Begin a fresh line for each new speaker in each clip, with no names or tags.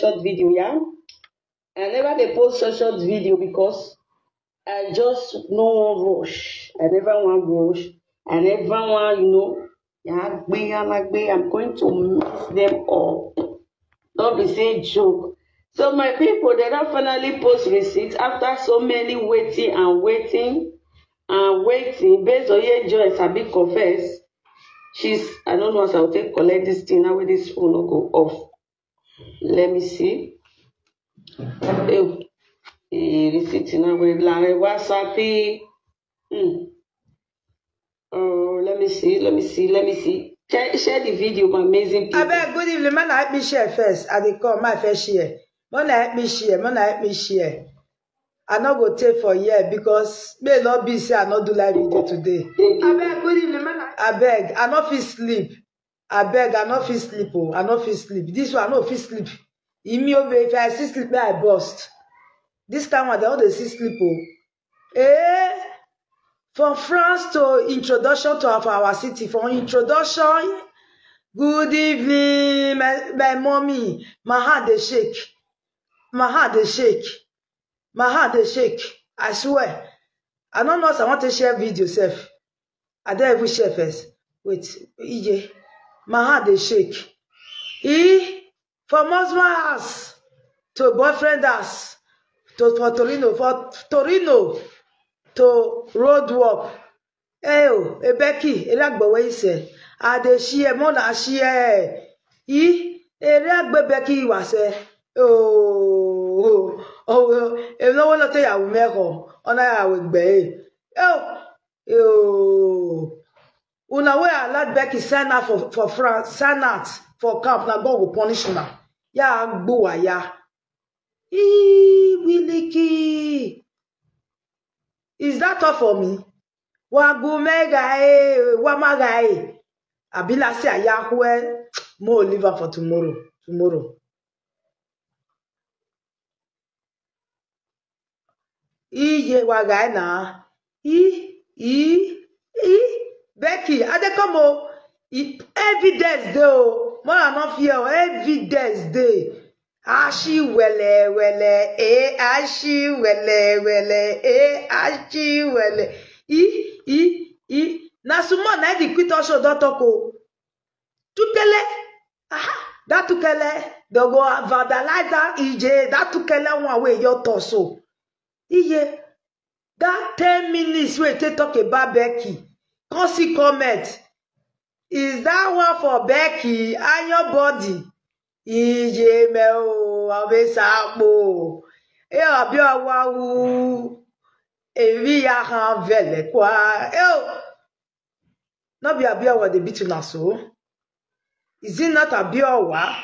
short video, yeah? I never dey post short video because I just no wan rush. I never want rush. I never want, yeah, I'm going to mix them up. Don't be saying joke. So my people, they don't finally post receipts after so many waiting and waiting and waiting. Based on your Joyce, I be confess. I don't know as I'll take collect this thing now with this phone will go off. Let me see. Receipt now with WhatsApp. Oh, let me see. Share the video, my amazing people.
I beg, good evening. Man, help me share first. I dey come, my first share. Man, help me share. I not go take for here because may not be say I not do live video today. I beg, good evening, man. I beg, I not fit sleep. I beg, I not fit sleep. Oh, I not fit sleep. This one, I not fit sleep. If I see sleep, I bust. This time, I don't see sleep. Oh. From France to introduction to our city. From introduction, good evening, my mommy. My heart they shake. My heart they shake. My heart they shake. I swear. I don't know if I want to share video, self. I don't even share first. Wait, EJ. My heart they shake. From husband house to boyfriend house for Torino to road work. Becky, Elagbawe say, I dey share, mona share. Elagbe Becky was if no one not tell you, meko, on I will be. Una way I let Becky sign out for France, sign out for camp, now God will punish you now. Ya gbowa ya. Wiliki. Is that all for me? Wamagai. Abila say Yahweh. More liver for tomorrow. Iye wagai na. Becky, adekomo. Evidence though. More than not fear. Evidence day. Ashi wele ashi wele na suma na di quit also dotoko tukele that tukele they go vandalize that EJ that tukele one way your torso iye that 10 minutes we take talk about Becky come see comment is that one for Becky and your body EJ me o abesapo abi awawu evi ya han vele kwa no be abi awa dey beat una so is it not abi awa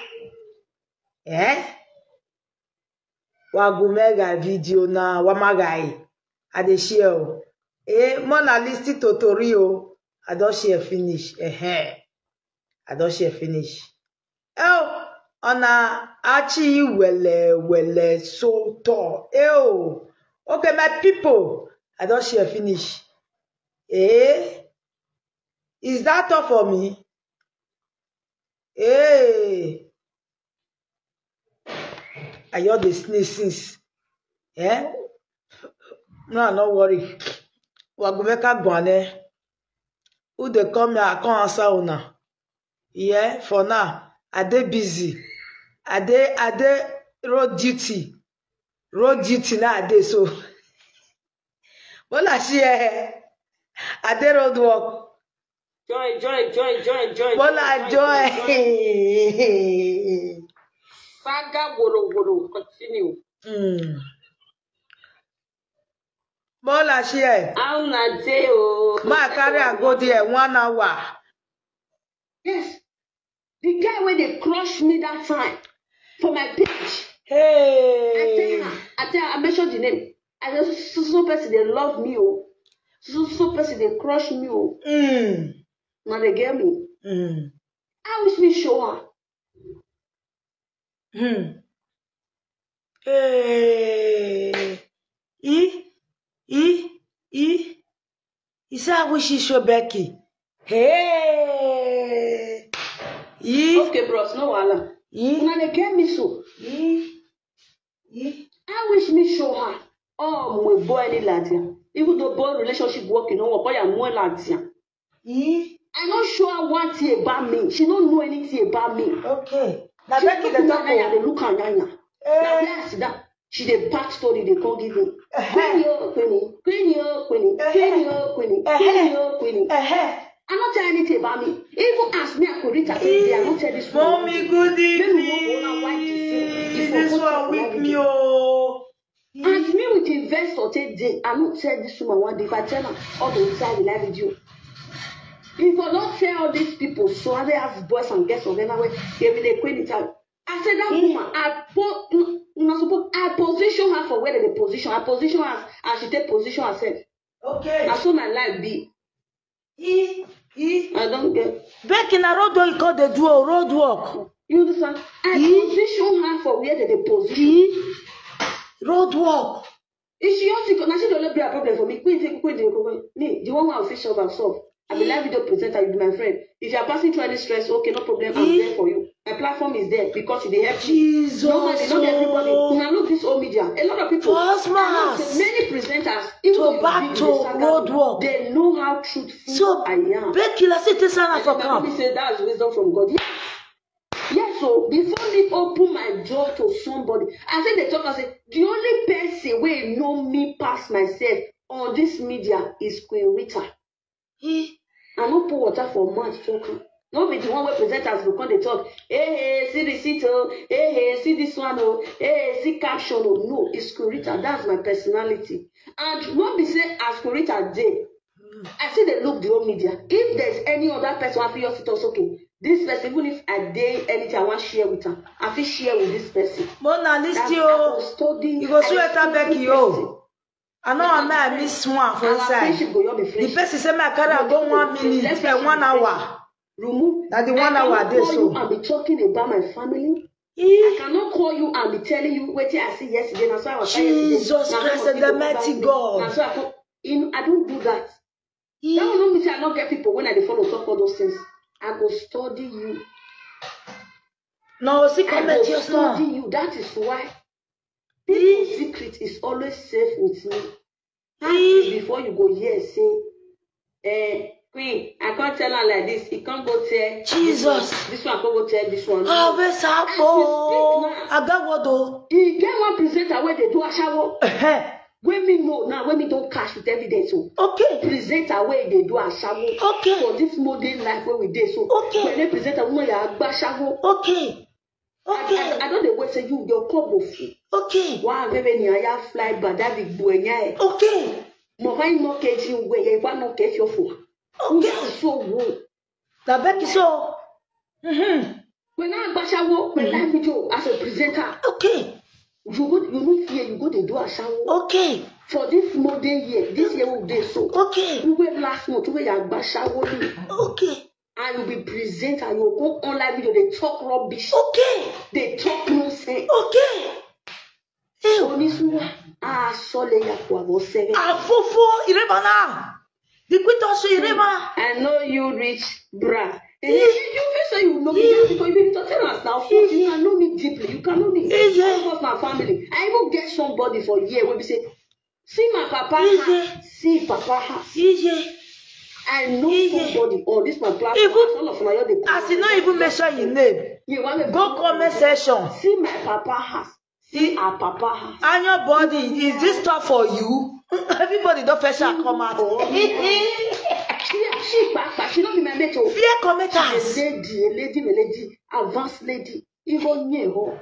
wa go mega video na wa magai I dey share mona listen to tori o I don share finish I don share finish Ona achi wele so tall. Okay, my people. I don't share finish. Is that all for me? I hear the sneezes. No worry. Wagumeka gwane. Who they come here? I can't answer una. Yeah, for now. I dey busy. I dey road duty now I dey so. When I share, I dey road work.
Join.
Bola joy.
Saga woro continue.
Bola share.
How na dey o?
Ma carry and go there 1 hour.
Yes. The guy when they crushed me that time for my page.
Hey.
I tell her, I mentioned the name. I just so person they love me, oh. So person they crush me, oh. Now they get me. I wish me show her.
Hey. He said I wish he show Becky. Hey.
Okay, bros, no wahala. Una dey get me so. me show her. Oh, my boy, any ladia. Even though boy relationship working, no one boy and more ladia. I not show her one thing about me. She don't know anything about me.
Okay. Now Becky the talk.
They look at Nanya. Now bless that. She the back story they can't give me. Queenie. I'm not telling anything about me. Even ask me, I could read at they are not telling this one.
Mommy, good evening. This one with me, oh.
Ask me with investor today. I'm not telling this woman one day. If I tell her all the inside the live video. If I don't tell all these people, so I have boys and girls of them, they will quit it out. I said that woman, I position her for where they position. I position her and she take position herself.
Okay.
That's what my life be. I don't get.
Back in a road work, you call the duo road work.
You understand? I position her for where they position.
Road work.
If she also now she don't be a problem for me. Me, the one who official myself. I be live video presenter, you be my friend. If you are passing through any stress, okay, no problem, I'm there for you. My platform is there because they help you.
Jesus.
Normally, not everybody. When I look this old media, a lot of people, many presenters, even
to back to road work,
they know how truthful I am.
Becky, let's say this one for come.
Let me say that's wisdom from God. Yes, so before me open my door to somebody, I said they talk and say the only person where know me past myself on this media is Queen Rita. I no pour water for mouth talking. No be the one where presenters go come they talk. Hey, see the seat, oh. Hey, see this one, oh. Hey, see caption, oh. No, it's Kurita. That's my personality. And not be say as Kurita day. I see they look the whole media. If there's any other person I feel it's okay. This person, even if I day anything I want to share with her, I feel share with this person.
Mona, list you go sweat Becky, yo. I know I miss one for inside. The person say my car go 1 minute per 1 hour. That the 1 hour there so.
I'll be talking about my family. I cannot call you and be telling you what I see yesterday. That's why I was
Jesus Christ and the mighty God.
That's why I don't do that. That will not mean I not get people when I follow talk all those things. I go study you.
No, see comment
your study you. That is why. People's secret is always safe with me. Before you go here, say, Queen, I can't tell her like this. He can't go tell
Jesus.
This one can't go tell this one.
Oh, where's up? I got what though?
He get one presenter where they do a shower. When me know now, when me don't cash with evidence. So
okay.
Presenter where they do a shower.
Okay.
For this modern life where we did so.
Okay.
When they present a woman, you shower.
Okay. Okay.
I don't know what say you your cup of food.
Okay.
Why baby ya fly but that big buenya.
Okay.
Mo vai no catch you where you want no catch your food.
Okay.
So good.
That Becky so.
When I bashawo, when I video as a presenter.
Okay.
You need fear, you go to do a shower.
Okay.
For this modern year, this year will be so.
Okay.
We went last month, we are bashawo.
Okay.
And you'll be present and you'll go online video, they talk rubbish.
Okay.
They talk nonsense.
Okay.
Onisua, sole ya kwa bosere.
Fofo, iremana. The quit also irema.
I know you rich, bruh. You feel say you know me because you need to tell us now. You can know me deeply. You can know me. Of my family. I even get somebody for a year when we say, see my papa house. See papa house. I know somebody on this my platform.
Even as you not even mention your name. Go comment section.
See my papa house. See our papa house.
And your body, is this stuff for you? Everybody don't first come out.
She don't be my mate.
Fear commenters.
A lady, advanced lady. Even near her.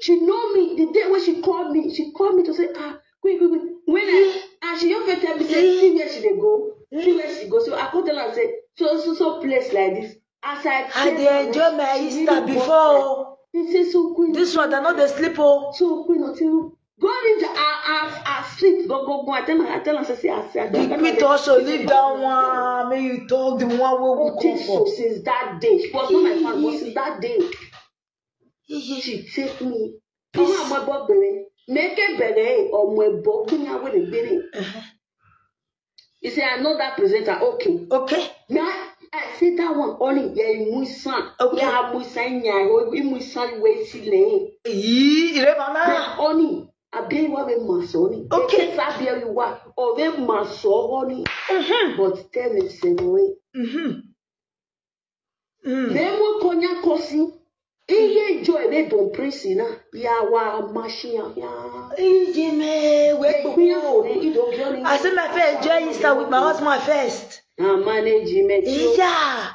She know me the day when she called me to say, quick. When and she don't tell me, say, see where she dey go. See where she go. So I could tell her and say, so place like this. As I
dey enjoy my Easter before.
He says, so Queen.
This one, they not they sleep.
So Queen, go in our street, go. I tell her, say,
the queen also leave that one. May you talk the one where we come from.
So since that day, she was not my fan, but since that day, she take me. Come on, my boy, baby. Make it better, or my boy, come here with a baby. He said, I know that presenter. Okay. Now, I see that one only. Yeah, my son.
Okay.
Yeah, my son. Yeah, my son. Wait, see,
Only.
Abi wa be masoni.
Okay.
Sabi you wa o be masoni. But tell me say Memo konya kosi. Iye joy be don prince na. Ya wa machine ya.
Ijime, I said my first enjoy Easter with my husband first.
Management.
Yeah.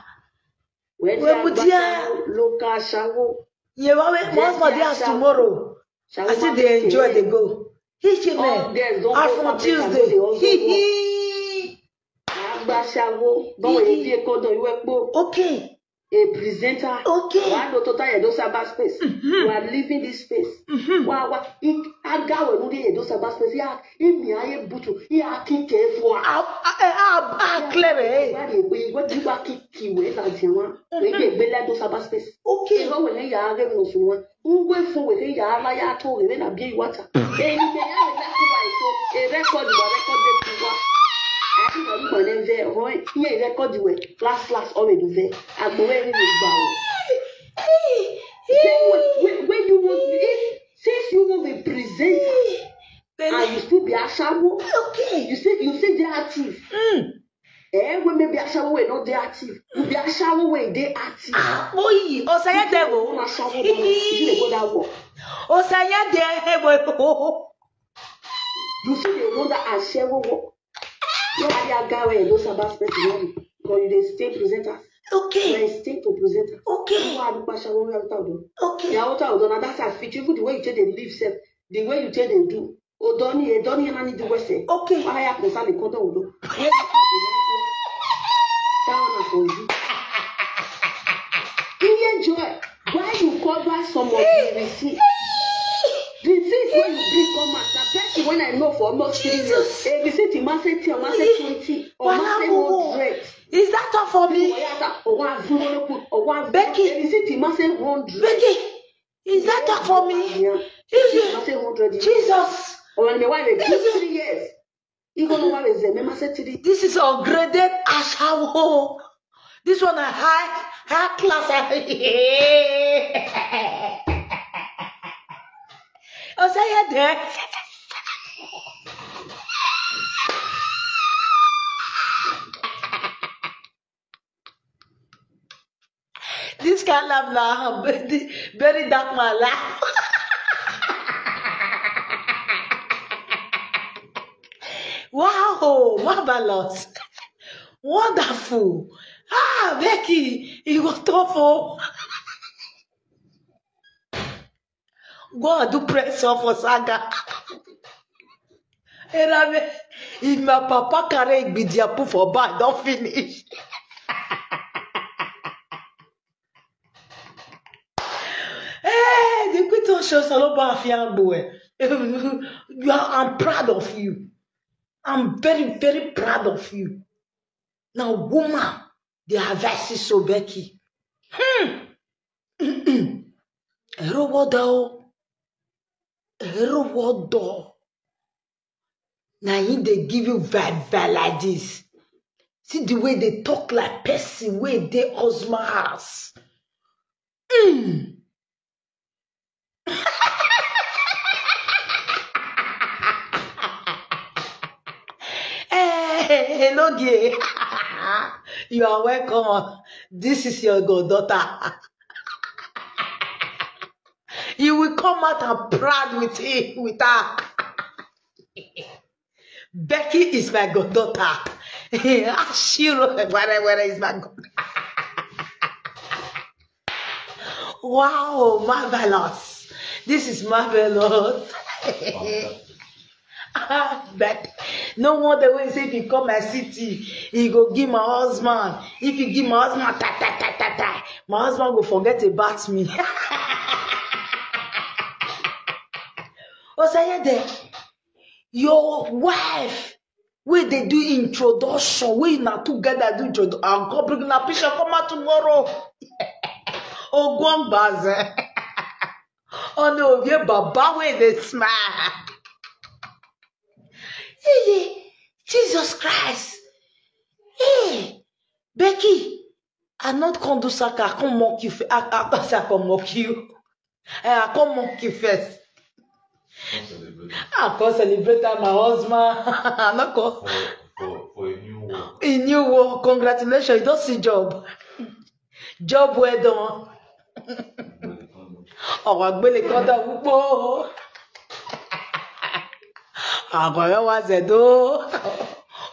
When local shawo.
Yeah, my husband there tomorrow. I said they enjoy, they go. Ijime, are from Tuesday. Okay.
A presenter.
Okay.
One do total edo saba space. You are leaving this space. Wa aga we no dey edo saba space. Ya imi aye butu. Ya kike fo.
Clever.
What do you back kiki we la jewa. We dey gbe la edo saba space.
Okay.
Ewo we ya age no sunwa. Ngwe fo we ya ala ya to we na bi water. E ni me ya we la ko ba so. E record dey wa. I think I'm going to say, oh, here record you last already there. I'm going to when you will since you will be present and you still be a shadow.
Okay.
You say they're active. When maybe a shadow way not they active. You be a shadow way they active.
Boy, o say devil.
You go that walk.
O say devil.
You see the one that I share walk. You are gawe those about special because you dey stay presenter.
Okay.
You stay to presenter.
Okay.
You are the passion we are talking.
Okay.
Ya outa odona that's a feature the way you take the live self, the way you take the do. Odoni na ni the way say.
Okay.
Why ya concern the content odo. That one for you. You enjoy. Why you cover some of the receipt? The receipt when you bring come out, na person when I know for almost 3 years. A receipt you must say 10, must say 20, or must say 100.
Is that all for me? Becky.
A receipt you must say 100.
Becky, is that all for me?
You must say 100.
Jesus.
Or when why they do 3 years. You gonna why is them? Must say 3.
This is ungraded ashawo. This one a high class. I say there. This kind of laugh, very dark my laugh. Wow, marvelous, wonderful. Ah, Becky, you got tough. Go and do press up for Saga. If my papa carry Bidiapu for back, don't finish. Hey, the quitton shows a lot of young boy. I'm proud of you. I'm very, very proud of you. Now, woman, the advice is so Becky. Robodo. Now they give you vibe like this. See the way they talk like person where they Osma house. Hello, gay. You are welcome. This is your goddaughter. You will come out and proud with her. Becky is my goddaughter. Ashiro, whatever is my goddaughter. Wow, marvelous. This is marvelous. But no wonder when say if you come my city, he go give my husband. If you give my husband, my husband will forget about me. Say there, your wife, where they do introduction, we not together do introduction. I'm going to bring a picture come out tomorrow. Oh, go on, Baza. Oh no, yeah, Baba, where they smile. Hey, Jesus Christ. Hey, Becky, I'm not going to do Saka. I can't mock you. I can't mock you. I can't mock you first. I can't celebrate my husband. I'm not call.
For a new work.
A new work. Congratulations. You don't see job. Job well done. Oh, I'm going to cut off. I'm going to do.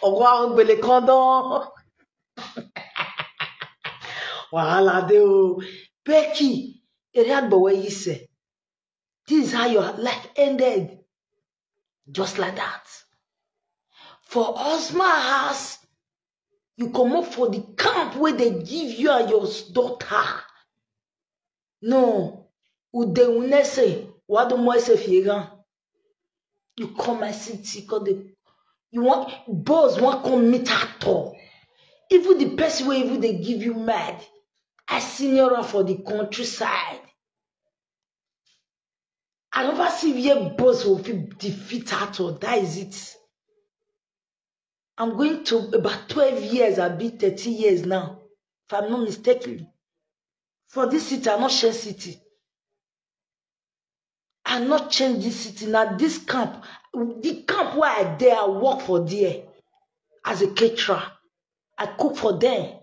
Oh, I'm going to cut off. Wahala de o. Becky, it had but what you say. This is how your life ended. Just like that. For Osma house, you come up for the camp where they give you and your daughter. No. Ude unese. What do more say fiera? You come my city because you want boss want come meet at all. Even the person where even they give you mad. I senior for the countryside. I never see your boss will defeat at all. That is it. I'm going to about 12 years, I'll be 30 years now. If I'm not mistaken. For this city, I'm not share city. I'm not change this city. Now this camp, the camp where I there, I work for there. As a caterer. I cook for them.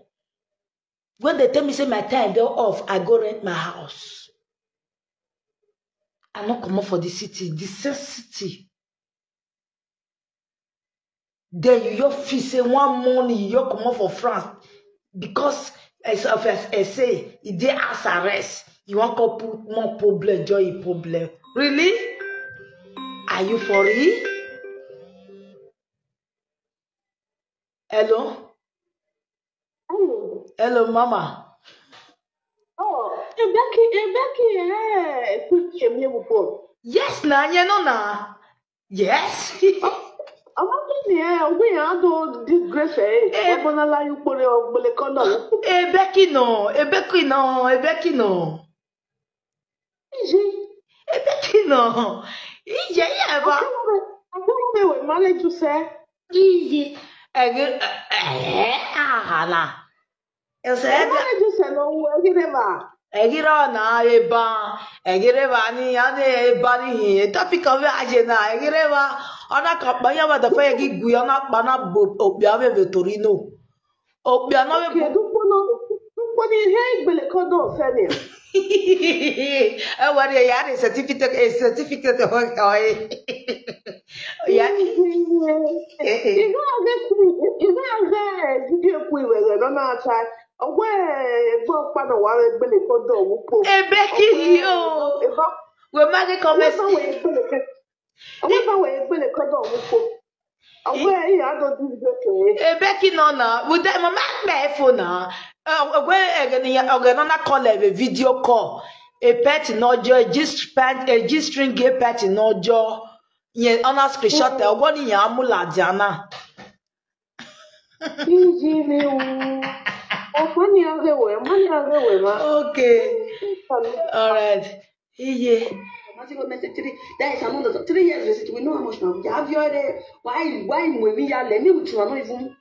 When they tell me say my time they're off, I go rent my house. I not come up for the city, the same city. Then you your fee say one morning you come up for France because as I say, it dey as arrest. You want to put more problem, joy problem. Really? Are you for real? Hello? Hello, Mama.
Oh, yes,
na, na. Yes.
I'm not we are do disgrace.
Becky no. Becky no. Yeah, but
I don't know what manage to say.
Easy. Egira na eba egireba ni ane eba ni topic of agenda egireba ona kapanya ba da fa egi gu ona pa na obia be torino obia na be
but the hair bele kodo femi
e wari ya ni certificate ya Becky, yo. We make comments. Becky, no, no. Would that mama my phone now? Where again? Call a video call. A pet no joy, a G-string gay pet no joy. Yeah, on a screenshot. One in Yamula Jana. Okay. All right. Yeah.
That is another 3 years. We know how much now. Have you heard why when we are let me with you not even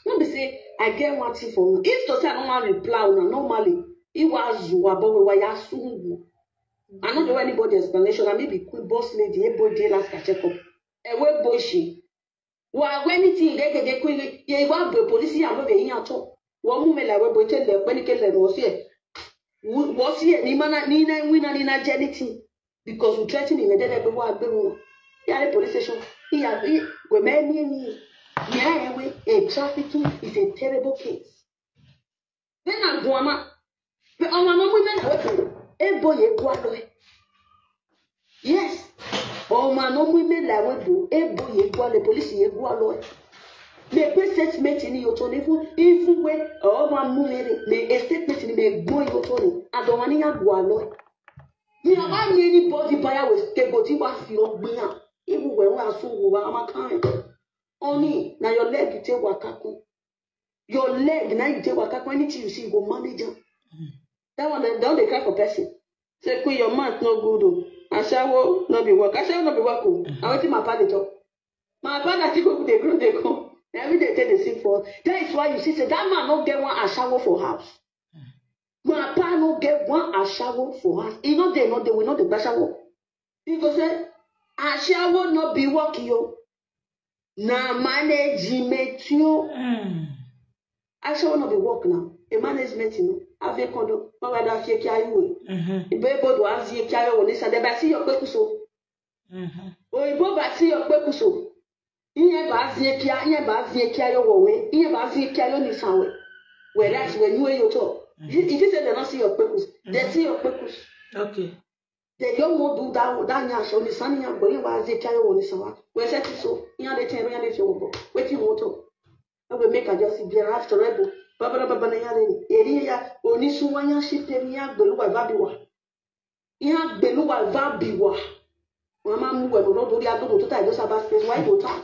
not be say I get one thing for you. If to say I don't want reply normally it was you about where you are. I don't know anybody explanation. I may be quick boss lady, everybody last check up. A web boy she. Well, anything they quick, you want the police and not being at all. One moment like web boy tell them when you get them was here. Was here, Nina, Nina, Jenny, because we threaten him and then everyone, yeah, the police station. Here, we many, yeah, a trafficking is a terrible case. Then I'm going, but on my women, a boy, a boy. Yes, on my women, like we do, a boy, a boy, the police, a boy. The statement in your tone, even when all one movie, the statement in the boy your tone, I don't want to go. You know, why anybody buyer was able to what you know, even when we are so I'm a kind. Only now your leg you take wakaku. Your leg now you take wakaku, anything you see, go manager. That one, don't they cry for person. Say, your mouth no good. I shall not be work. I shall not be working. I went to my party talk. My father people they grow, they come. Every day they sing for. That is why you see, say that man not get one a shower for house. My pa no get one a shower for house. You know they will not the shower. He go say, Asha will not be working you. Na management you. Asha will not be work now. A management you know. Ave kondo. Mama da fie kia you. Ibebo do azie kia you woni sa de ba si your kwekuso. Oyibo ba si your kwekuso. Iye ba azie kia you wo we. Iye ba azie kia you ni sanwe. Whereas when you yo to. It is they don't see your purpose. They see your purpose.
Okay.
They don't want to do that nyash on the sun. You are going to say carry on the sun. We set it so. You are the ten. You are the show. Wait you want to. I will make a just be after rebel. Baba na yare. Area oni suwanya shift area beluwa vabiwa. Ya beluwa vabiwa. Mama mu we no do dia do to tie those about space. Why do time?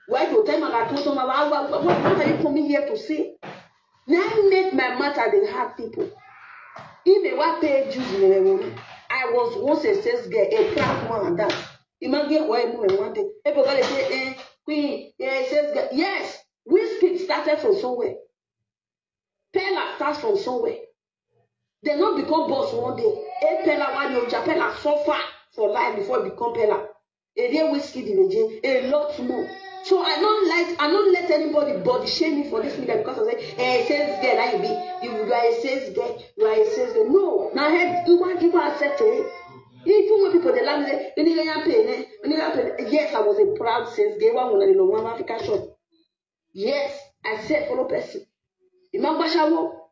Why do time I go to my what are you coming here to say? Now make my matter they have people. If what pay Jews I was once a sales girl, a proud one and that. Imagine why you want it. Everybody say, queen, sales girl. Yes, whiskey started from somewhere. Pella starts from somewhere. They not become boss one day. A Pella one you Pella suffer for life before it become Pella. A real whiskey division, a lot more. So I don't let anybody body shame me for this media because I say, hey, sales girl, that you are a sales girl, you are a sales girl. No, now I you want people accept it. Even when people they love me, yes, I was a proud sales girl when I was in Africa shop. Yes, I said follow person. Remember, I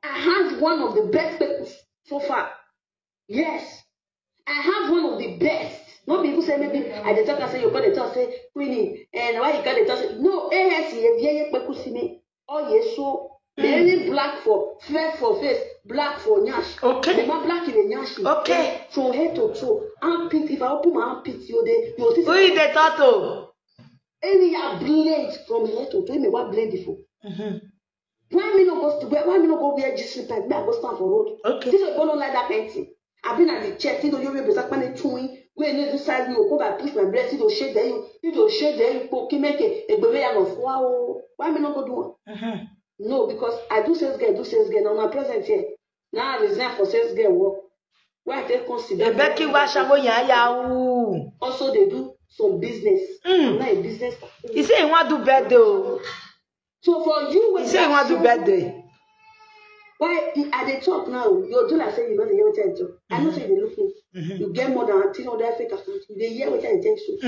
have one of the best people so far. Yes, I have one of the best. No people say maybe I the talk and say you got the talk say Queenie and why you got the talk no AS ye pekusime oh yes so very black for fair for face black for nyash okay my black in the nyash okay from head to toe armpit if I open my armpit you see who is the tattoo any blade from head to toe me what blade for why me no go wear Jesus pant me I go stand for road okay this is going on like that painting I've been at the chest you know you be zakman chewing when you decide you go push my breast you shade there you shade there you go make a baby of wow why me not go do no because I do sales girl now my present here now I resign for sales girl work why they consider Becky also they do some business I'm not a business he say he want do birthday so for you when he say he want do birthday why at the top now, you do like say you don't hear what I do. I know say they looking. You get more than 300 fake accounts. They hear what I tell you.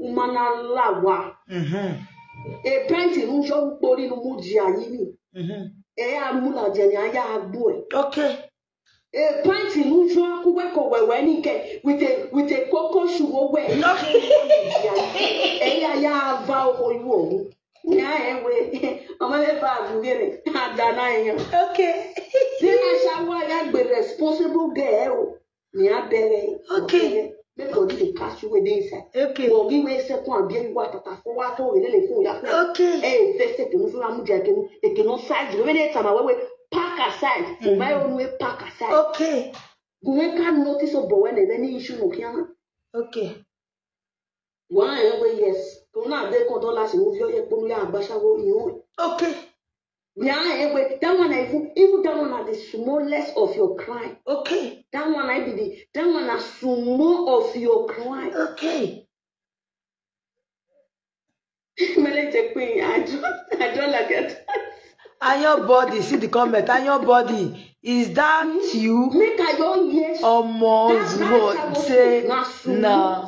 Umana lawa. A pint in unjo body no muji ayini. Amula jeni aya agbo. Okay. A pint in unjo kuweko wewe nike with a cocoa sugar we. Aya ava oyo. Okay. Then I shall be responsible girl. Okay. Because they catch you with inside. Okay. Well, give me a second, be what for what over the phone. Okay. Hey, first second, if I'm jacking, it cannot size. When it's on my way, pack aside. For my own way, pack aside. Okay. Go and can't notice of when any issue no can. Okay. One way, yes. They $4 move your okay. Yeah, that one even that one are the smallest of your crime. Okay. That one that one are small of your crime. Okay. I don't like it. And your body, see the comment, and your body. Is that you? Make I don't yes. Almost what say no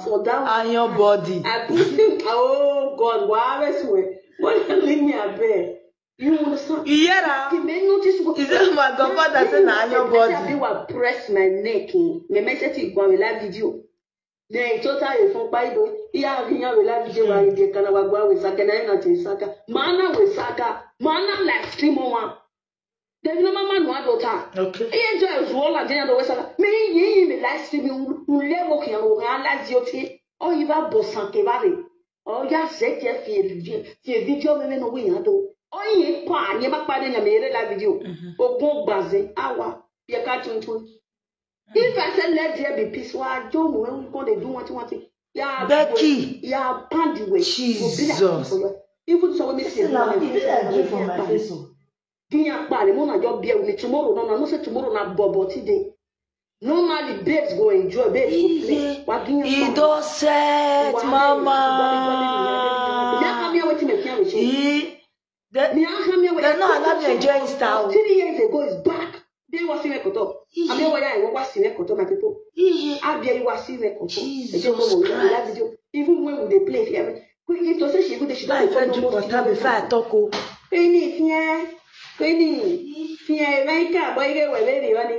for that and your body. I put him. Oh God, why is we? What leave me a bed? You understand? Yeah. Is that my God that said na your body? You will press my neck. Me message you go live video. Then total you from Bible. Yeah, we have live video where you can go with Saka na Saka. Mana with Saka. Mana like stream one. There's no man no daughter. Okay. I enjoy all at the end of the West. Me ye live stream you level can realize your tea. Or you have bossan kevare. Or ya set your video me no we do. Oh ye pa ye back by the live video. Or go baze hour. Ye catching to. If I said let there be peace, why don't when we go they do what you want to. Yeah, Becky. Yeah, pound way. Jesus. Even so, me see for my face. Tomorrow, no, say tomorrow na bobo today. Normally, babes go enjoy, babes go play.
He don't set, mama. They're not allowed to enjoy his style.
3 years ago is back. They were seeing a koto. I mean, why I was seeing a koto, my people. Abia, you were seeing a koto. Even when they play, if to say she would, she don't find you for time before I talk. Penny, America, boy, they were very well.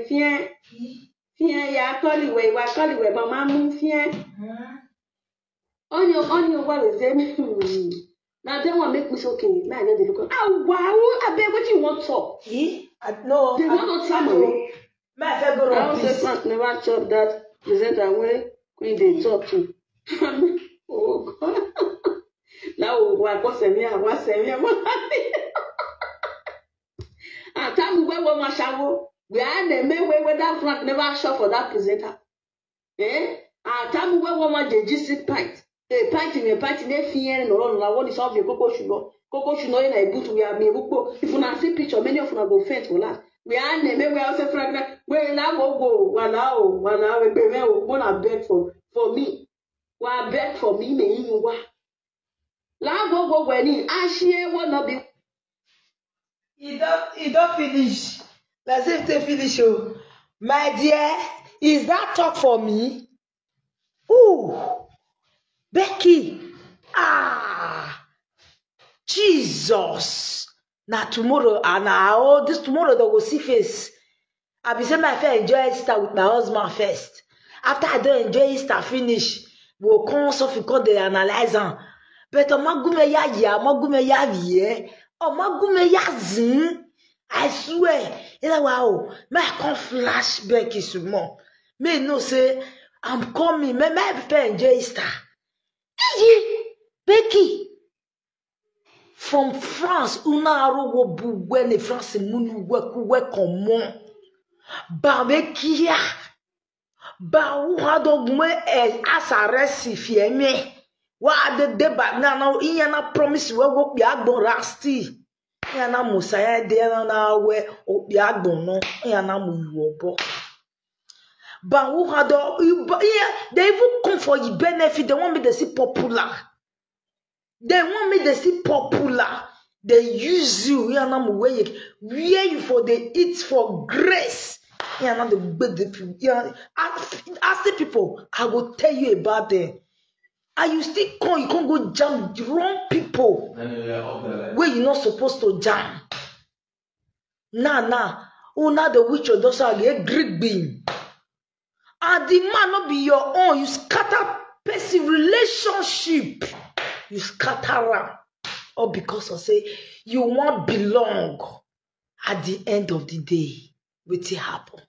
Fear, ya call you away, but mamma, fear. On your what is them? Now, they want to make me so okay. Now, they look. Oh, wow, I bet what you want to.
No,
they want to tell me.
My favorite
I also never chop that presenter way when they talk to. Oh, God. Now, what's a mere, and tell me where my shower. We are the main way where that front never shop for that presenter. And tell me where my JGC pint. A pint in a fear and all. I want to solve your cocoa sugar. Cocoa sugar in a boot. We are me. If you not see picture, many of them go faint for that. We are the main way also fragment. Where now go 1 hour, 1 hour. Wanna beg for me. Why beg for me? Me you what? Now go when he actually wanna be.
He don't finish. Let's see if they finish. Oh, my dear, is that talk for me? Ooh, Becky. Jesus. Now tomorrow, and this tomorrow they will see face. I be saying my friend enjoy Easter with my husband first. After I don't enjoy Easter finish, we'll come so because they analyze them. But magume ya vie. Magume ya zin. I swear, wow, my can't flash Becky souvent. Me no say I'm coming. Me my friend enjoy Easter. Becky. From France, una arowo buwe ne France munu we comment. Barbekia. Ba ou hadogme asaresi fieme. Wa de deba na iyana promise we go bi agbon rasti. Iyana musaya de na we bi agbon no iyana mu yuobo. Ba ou hado they even come for your benefit. They want me to see popular. They want me to see popular. They use you. Where you for they eat for grace. Ask the people. I will tell you about them. And you still come. You can't go jam the wrong people. Where you're not supposed to jam. Nah. Oh, now the witch or those are a Greek being. And the man not be your own. You scatter person relationship. You scatter around. Or because of say you won't belong at the end of the day. What will happen?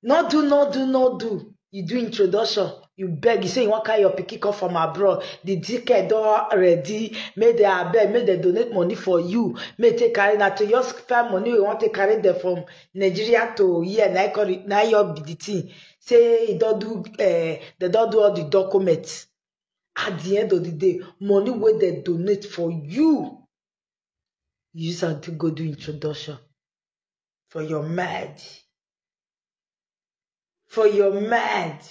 No do. You do introduction. You beg. You say you want to carry your picky come from abroad. The ticket door ready. May they beg. May they donate money for you. May they carry now to your spend money. We want to carry them from Nigeria to here. Now your be the thing. Say they don't do all the documents. At the end of the day, money where they donate for you, use it to go do introduction. For your mad. For your mad.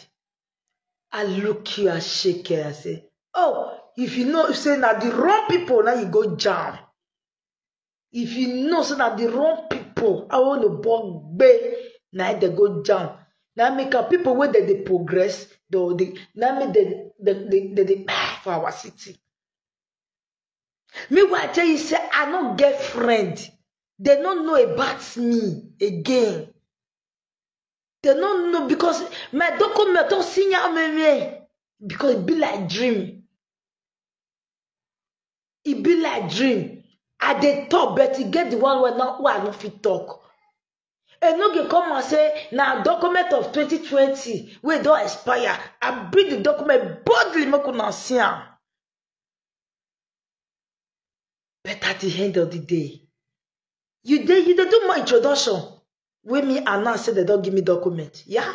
I look you, I shake it, I say, oh, if you know, say now the wrong people, now you go jam. If you know, say now the wrong people, I want to bug bay, now they go jam. Now make up people where they progress, now make the for our city. Me what I tell you say I don't get friend. They don't know about me again. They don't know because my document don't signal me because it be like dream. It be like dream. I dey talk, but you get the one where I don't fit talk. And no get come and say, now document of 2020, we don't expire. I bring the document boldly, make una see am. But at the end of the day, you do my introduction. When me announce say they don't give me document. Yeah?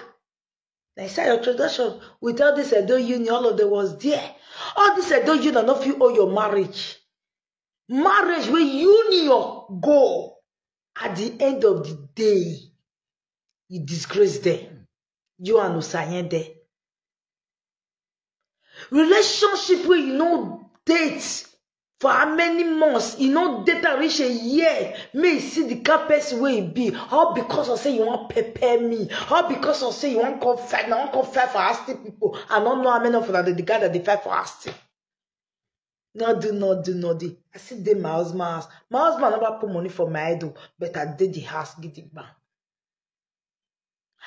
They say your introduction with all this Edo Union, all of them was there. All this Edo Union don't feel owe your marriage. Marriage where union go. At the end of the day, you disgrace them. You and Usayen there. Relationship where you know date for how many months, you know data reach a year, may see the capacity where it be, all because of say you want prepare me, all because of say you want confess, I want confess for asking people, I don't know how many of them the guy that they fight for asking. No do. I see they my husband house. My husband never put money for my idol, but I did the house get it back.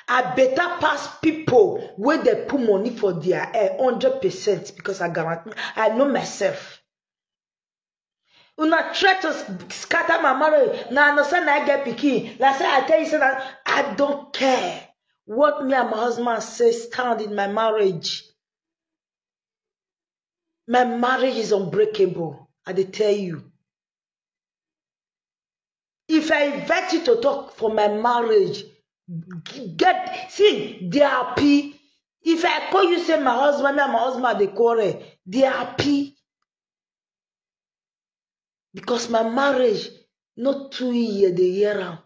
I better pass people where they put money for their 100% because I guarantee I know myself. Una try to scatter my marriage. Now I understand I get picky. Like I tell you that I don't care what me and my husband say stand in my marriage. My marriage is unbreakable. I tell you. If I invite you to talk for my marriage, they are happy. If I call you say my husband and my husband they quarrel, they are happy. Because my marriage, not 2 years, the year round.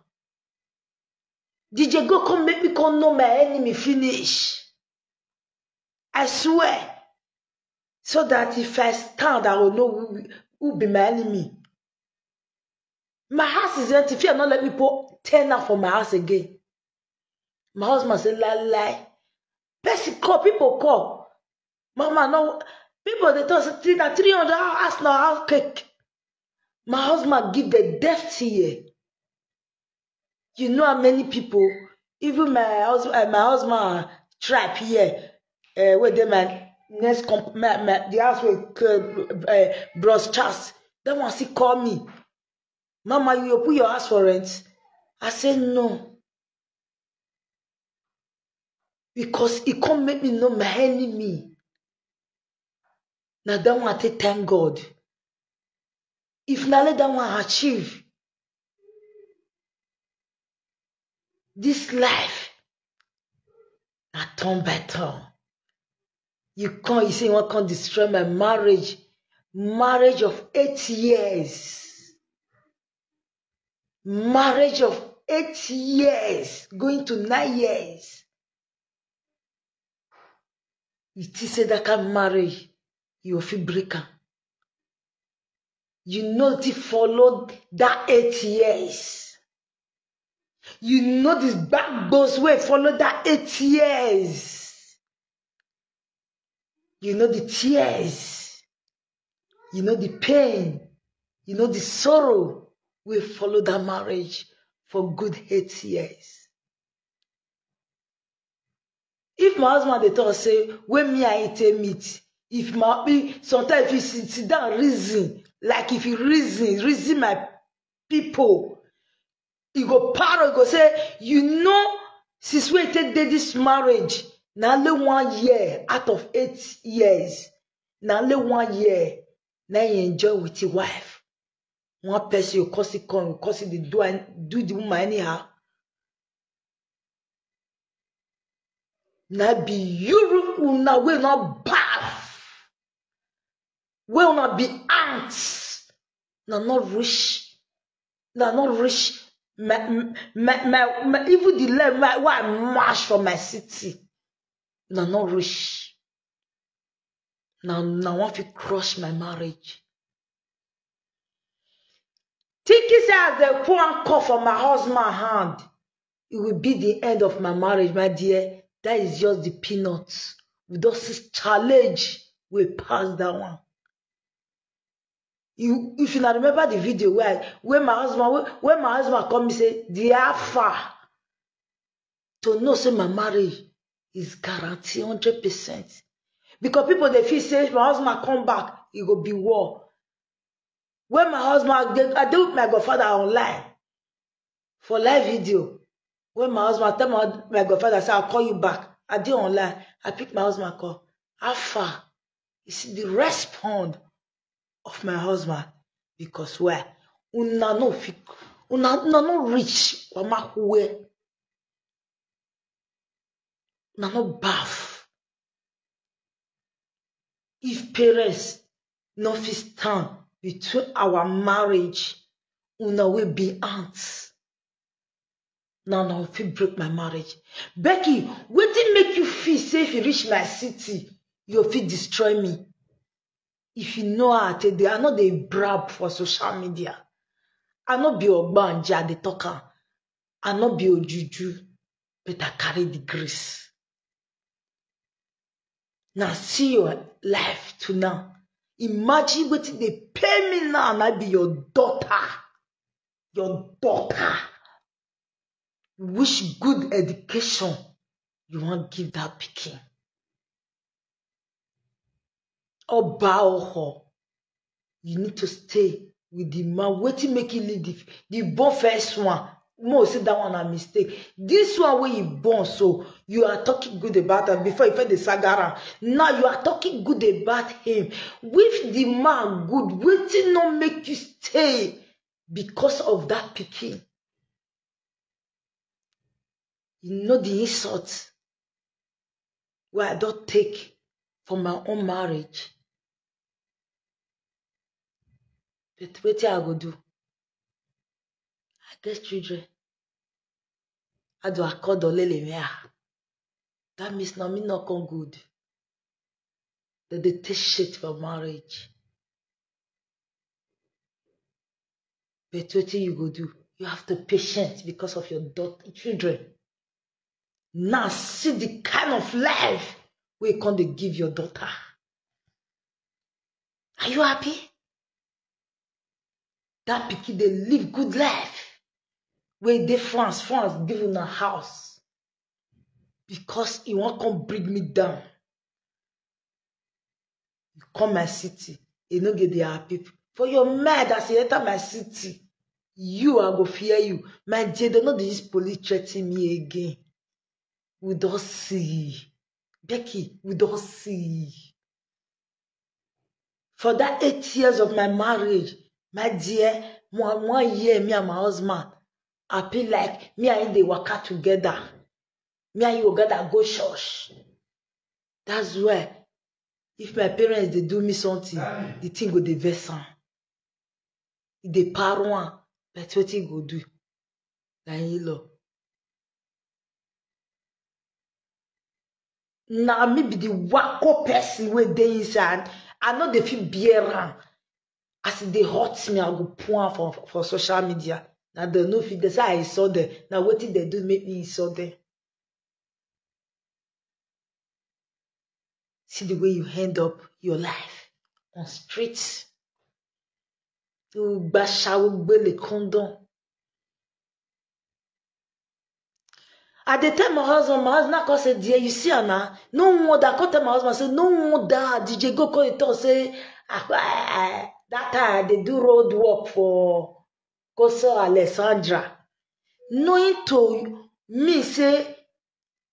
DJ go come make me come know my enemy finish. I swear. So that if I stand, I will know who be my enemy. My house is empty. If you not let me put 10 out for my house again. My husband said, lie. Person call, people call. Mama, no. People, they tell us 300 ask now how cake. My husband give the death here. You know how many people, even my husband tribe here, where they man next the house with Bros Charles, that one see call me. Mama, you put your house for rent. I said no. Because it can't make me know my enemy. Now that one I take thank God. If not let that one achieve this life, I turn by turn. You say you can't destroy my marriage. Marriage of 8 years. Marriage of 8 years. Going to 9 years. You say that kind marriage, you feel breaker. You know to follow that 8 years. You know this backbones way follow that 8 years. You know the tears. You know the pain. You know the sorrow. We follow that marriage for good 8 years. If my husband they talk say, when me I eat a meat, if my sometimes if you sit down reason, like if you reason my people, you go parrot, go say, you know, since we take this marriage, now only 1 year out of 8 years, now only 1 year, now you enjoy with your wife. One person you cause it come, cause it do the woman anyhow. Now be you una will not bath. Will not be ants. Now not rich. Now not rich. Even the land why I march from my city. Now not rich. Now I want to crush my marriage. Think it as the poor call from my husband's hand. It will be the end of my marriage, my dear. That is just the peanuts. We don't see challenge. We pass that one. If you not remember the video when my husband come and say, they are far to know say my marriage is guaranteed 100%. Because people they feel say my husband come back, it will be war. When my husband I do with my godfather online for live video. When my husband tell my godfather, say, I'll call you back. I did online. I pick my husband call. How far? You see the response of my husband. Because where? Una no rich. Una no bath. If parents no fit stand between our marriage, una will be aunts. Now, if you break my marriage. Becky, what did make you feel say if you reach my city, you feel destroy me? If you know how to they are not they brab for social media. I not be Ogbanja, the talker. I not be Ojuju, but I carry the grace. Now see your life to now. Imagine what they pay me now and I be your daughter. Your daughter. Which good education you want to give that pikin? Oba, you need to stay with the man. What make you leave the born first one? Mo say that one a mistake. This one where you born, so you are talking good about him before you find the sagara. Now you are talking good about him. With the man good, waiting not make you stay because of that pikin. You know the insult where I don't take for my own marriage. But what I go do? I get children. I do accord olele. That means now me not come good. That they take shit for marriage. But what you go do? You have to patient because of your daughter, children. Now see the kind of life we can't give your daughter. Are you happy? That pikin they live good life. Where they France give them a house. Because he won't come bring me down. You come my city, you don't get the happy. For your mad as you enter my city, you are go fear you. My dear, don't know this police threaten me again. We don't see. Becky, we don't see. For that 8 years of my marriage, my dear, 1 year, me and my husband, I feel like me and they work out together. Me and you gotta go church. That's why, if my parents they do me something, the thing go dey vex am. They power one, but what he go do? Like law. Now me be the wacko person where they inside. I know they feel beer as they hurt me. I go point for social media. Now they know if they say I saw them. Now what did they do make me saw them? See the way you end up your life on streets. You basha le condom. At the time my husband call say, dear, you see her now? No wonder, I call tell my husband, say, no wonder, DJ go call it all, say, that time they do road work for Koso Alessandra. Knowing to me, say,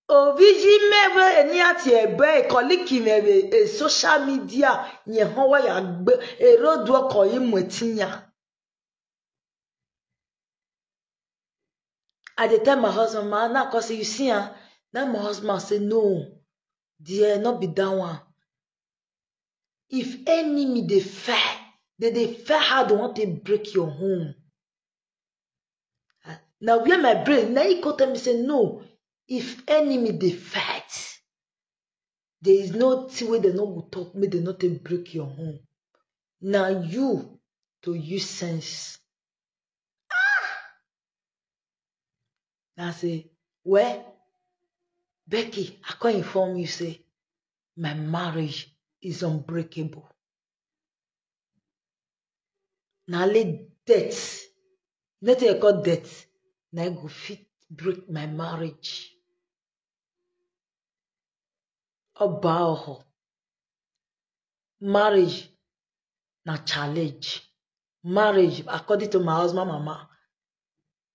Oviji meve eni ati ebe koliki meve social media nye howa ya gbe road work ko yi mwetinya. At the time my husband, now cause you see, now my husband say, no, dear, not be that one. If enemy they fight, they fight hard, want to break your home. Now where my brain, now he come tell me say, no, if enemy they fight, there is no way they not go talk, me they not break your home. Now you to use sense. Now say, well, Becky, I can inform you, say, my marriage is unbreakable. Now let death, not I call death, now I go fit break my marriage. About marriage, na challenge. Marriage, according to my husband, mama,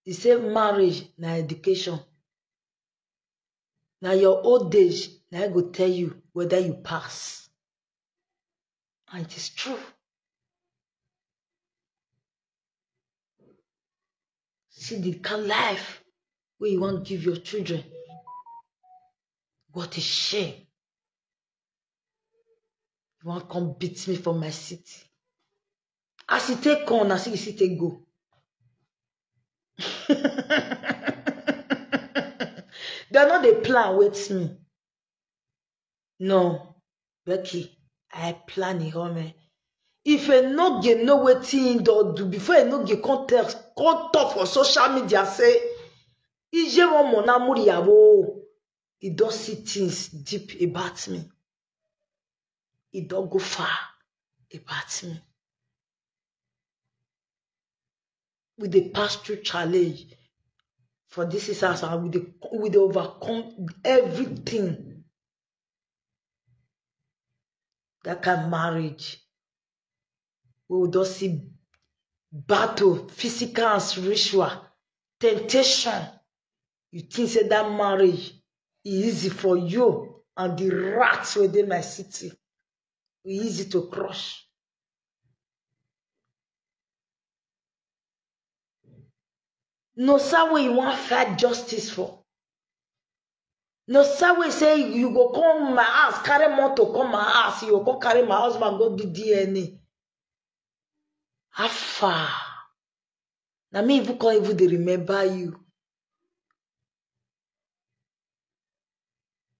he said marriage na education. Now your old age, now I go tell you whether you pass. And it is true. See the kind of life where you want to give your children. What a shame. You want to come beat me from my city. As you take on, as you take go. They're not the plan with me. No, Becky, I plan it, homie. If I no get know what thing do before I no get contact for social media, say, Ije wa mon amour yabo. He don't see things deep about me. He don't go far about me. With the pass through challenge for this is us, and with the overcome everything. That kind of marriage, we will just see battle, physical and spiritual, temptation. You think that marriage is easy for you and the rats within my city, easy to crush. No some way you want fight justice for. No some way say you go come my house, carry motor come my house, you go carry my husband go do DNA. How far? Now me even can't even remember you.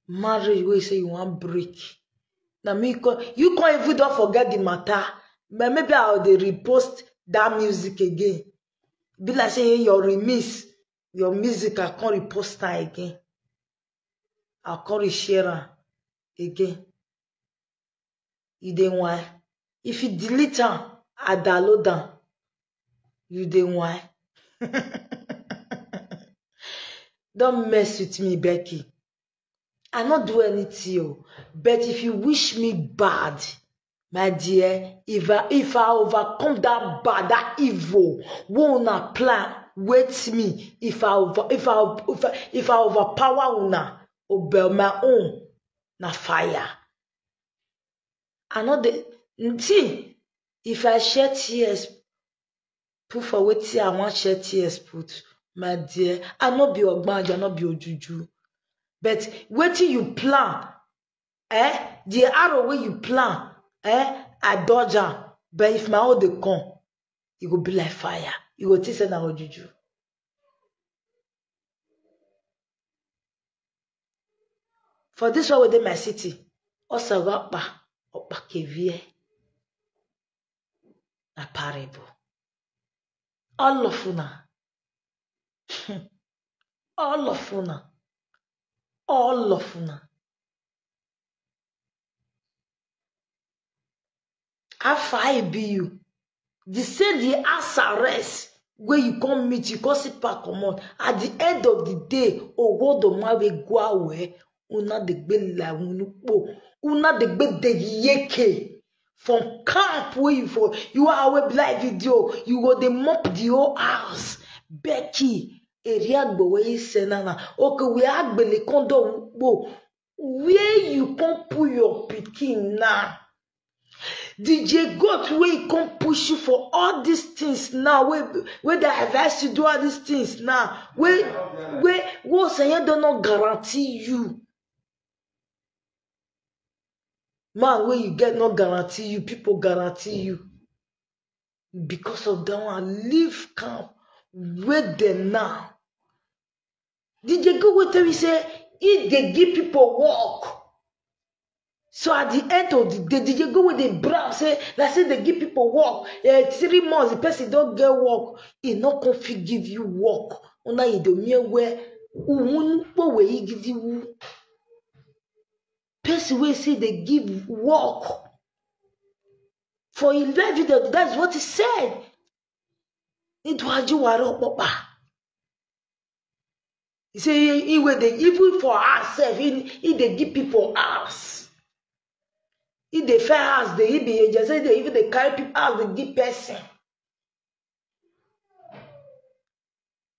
Marriage where you say you want break. Now me you can't even don't forget the matter. But maybe I'll repost that music again. Be like saying your remix, your music I can't repost that again. I can't reshare again. You don't want. If you delete them, I download them. You don't want. Don't mess with me, Becky. I not do anything, but if you wish me bad, my dear, if I overcome that bad, that evil, won't plan with me. If I overpower una, obey my own, na fire. I know the see. If I shed tears, put for what I want shed tears put, my dear. I not be ogbanja, I not be ojuju. But what you plan, the arrow where you plan, I dodge am. But if my own they come, it will be like fire. You will taste na ojuju. For this one within my city, also got opa kevie na parable. All of una, all of una. All of them. After I be you, they say the SRS where you come meet, you come sit back come on. At the end of the day, oh God, the man will go away. Una de be la unupo. Una de be de yeke from camp where you are away live video. You go the mop the whole house, Becky. Area where senana. Okay, we are the condo where you can put your picking now. DJ God where you can push you for all these things now. Where they have asked to do all these things now. Where what say don't not guarantee you. Man, where you get no guarantee you, people guarantee you. Because of that one, leave camp. Wait them now. Did you go with them? He say, if they give people work. So at the end of the day, did you go with the brown? Say, let's say they give people work. 3 months, the person don't get work. He not config give you work. Una you don't know where he give you. Person will say they give work. For 11, that's what he said. It was you are papa. He say even for ourselves, if they give people house. If they fair house, they be just say they even they carry people house, they give person.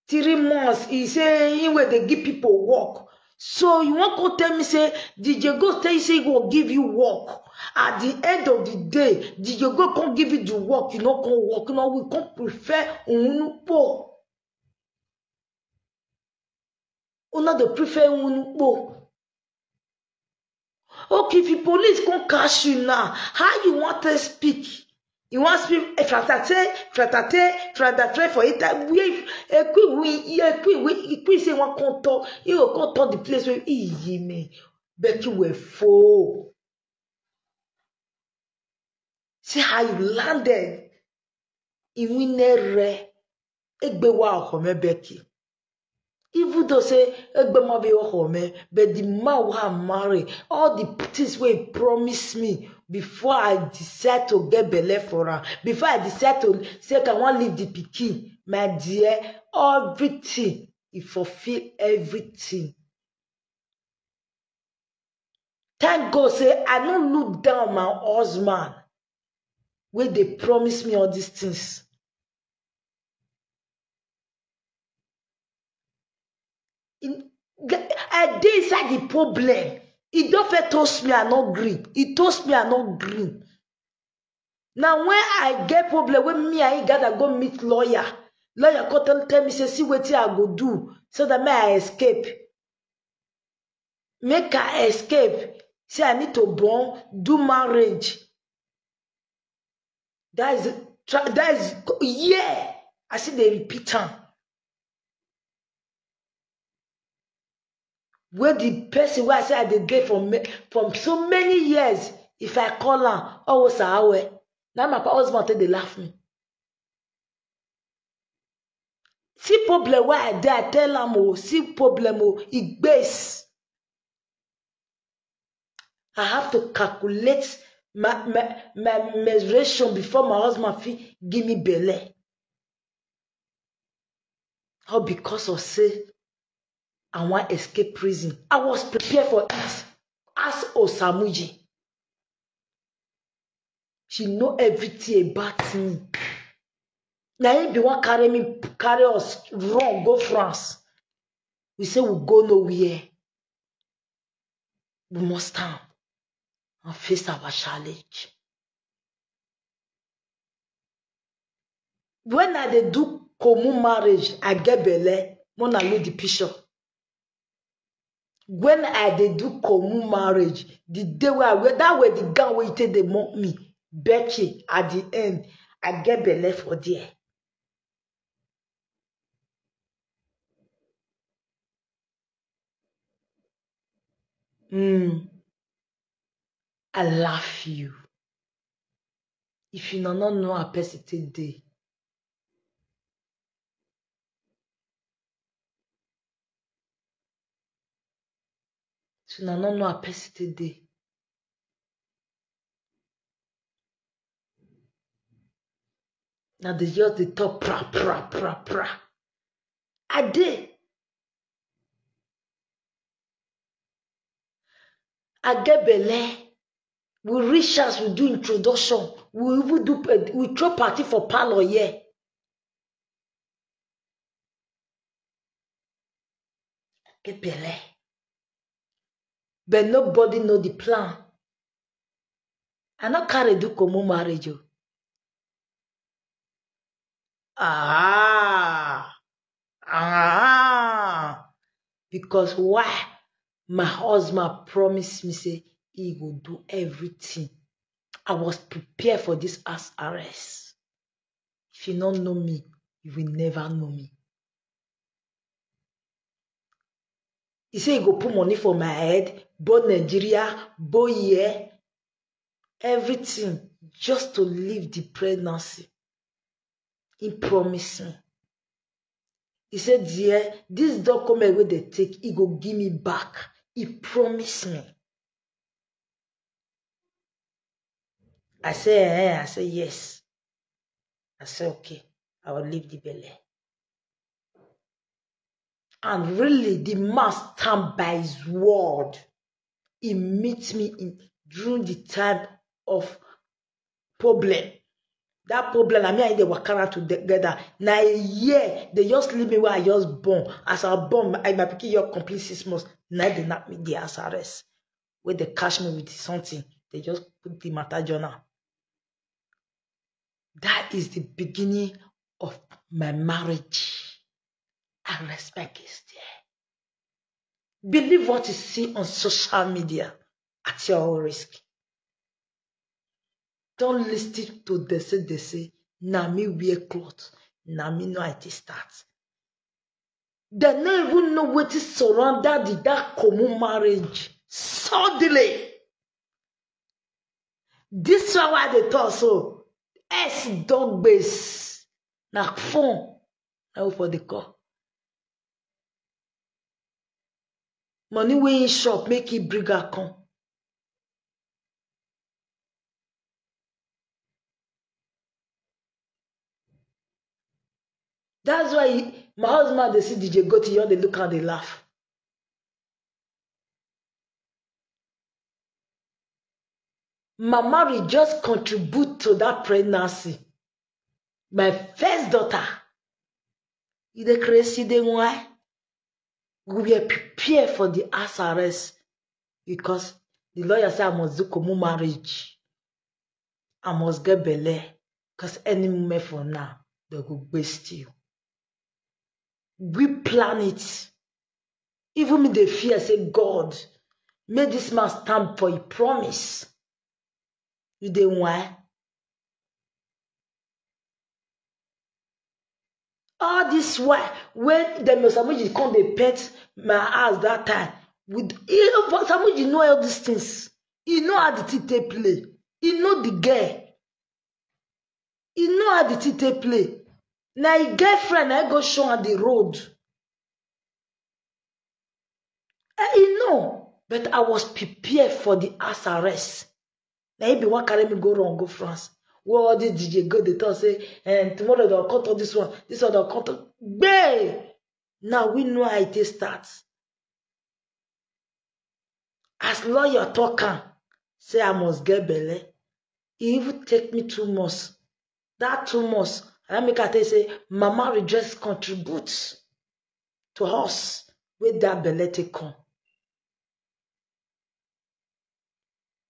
3 months, he say when they give people work. So you want to tell me say, did you go tell you say he will give you work? At the end of the day, did you go can't give you the work? You not can work, you know, we can't prefer unupo. Una de prefer unupo. Okay, if the police can't catch you now, how you want to speak? He wants me fratate for it. We say one contour. You will contour the place where easy me. But you were full. See how you landed. In winere. Egbe wa home Becky. Even though say egbe ma be home, but the man who marry, all the things we promise me before I decide to get belle for her, before I decide to say I want leave the pikin, my dear, everything, he fulfill everything. Thank God say I don't look down my husband where they promise me all these things. I did inside the problem. He don't fit toast me and not green. He toast me and not green. Now when I get problem with me, I gotta go meet lawyer. Lawyer come tell me say see what I go do so that I escape. Make I escape. Say I need to born, do marriage. That is yeah. I see they repeat them. Where the person where I say I did get from so many years, if I call her, oh what's our now my husband they laugh me. See problem where I did, I tell them oh, see problem oh, it base. I have to calculate my measuration before my husband give me belly. All because of say I want to escape prison. I was prepared for it. Ask Osamuji. She know everything about me. Now if you want carry us wrong, go France. We say we go nowhere. We must stand and face our challenge. When I do common marriage, I get belle. When I look the picture. When I do common marriage, the day where I wear that way the gown where they mock me, Becky at the end, I get belle for there. I laugh you. If you don't know a person today. So now no a person today. Now they just the top pra. I did. I get belle. We reach us, we do introduction. We even do we throw party for parlor yeah. Get belle. But nobody know the plan. I not carry do common marriage. Because why? My husband promised me say he will do everything. I was prepared for this house arrest. If you don't know me, you will never know me. He said he go put money for my head, both Nigeria, both here, everything, just to leave the pregnancy. He promised me. He said, dear, this document where they take, he go give me back. He promised me. I said, yes. I said, okay, I will leave the belly. And really, the man stand by his word. He meets me during the time of problem. That problem, I mean, they were carried together. Now a year, they just leave me where I just born. As I born, I might pick your complete 6 months. Now they knock me the house arrest. Where they catch me with something, they just put the matter journal. That is the beginning of my marriage. And respect is there. Believe what you see on social media at your own risk. Don't listen to they say, na me wear cloth, na me know it start. They don't even know what is surrounded that common marriage. Suddenly, this is why they talk so. S dog base, na phone, now for the call. Money wey in shop make it bigger come. That's why my husband they see DJ go to you, they look and they laugh. My marriage just contribute to that pregnancy. My first daughter, they crazy they why we were prepared for the house arrest because the lawyer said I must do common marriage. I must get belay because any moment from now they will waste you. We plan it. Even me the fear say God, may this man stand for a promise. You don't why? All this why when the Samuji come they pet my ass that time with Samuji know all these things. He know how the TT play. He know the girl. He know how the TT play. Now his girlfriend I go show on the road. He know, but I was prepared for the house arrest. Now he be one carry me go wrong, go France. Well, all this DJ go they talk say, and tomorrow they'll cut off this one they'll cut off. Bae! Now we know how it starts. As lawyer talking, say I must get belly. He even take me 2 months. That 2 months, I make her tell say, Mama redress contributes to us with that belly take come.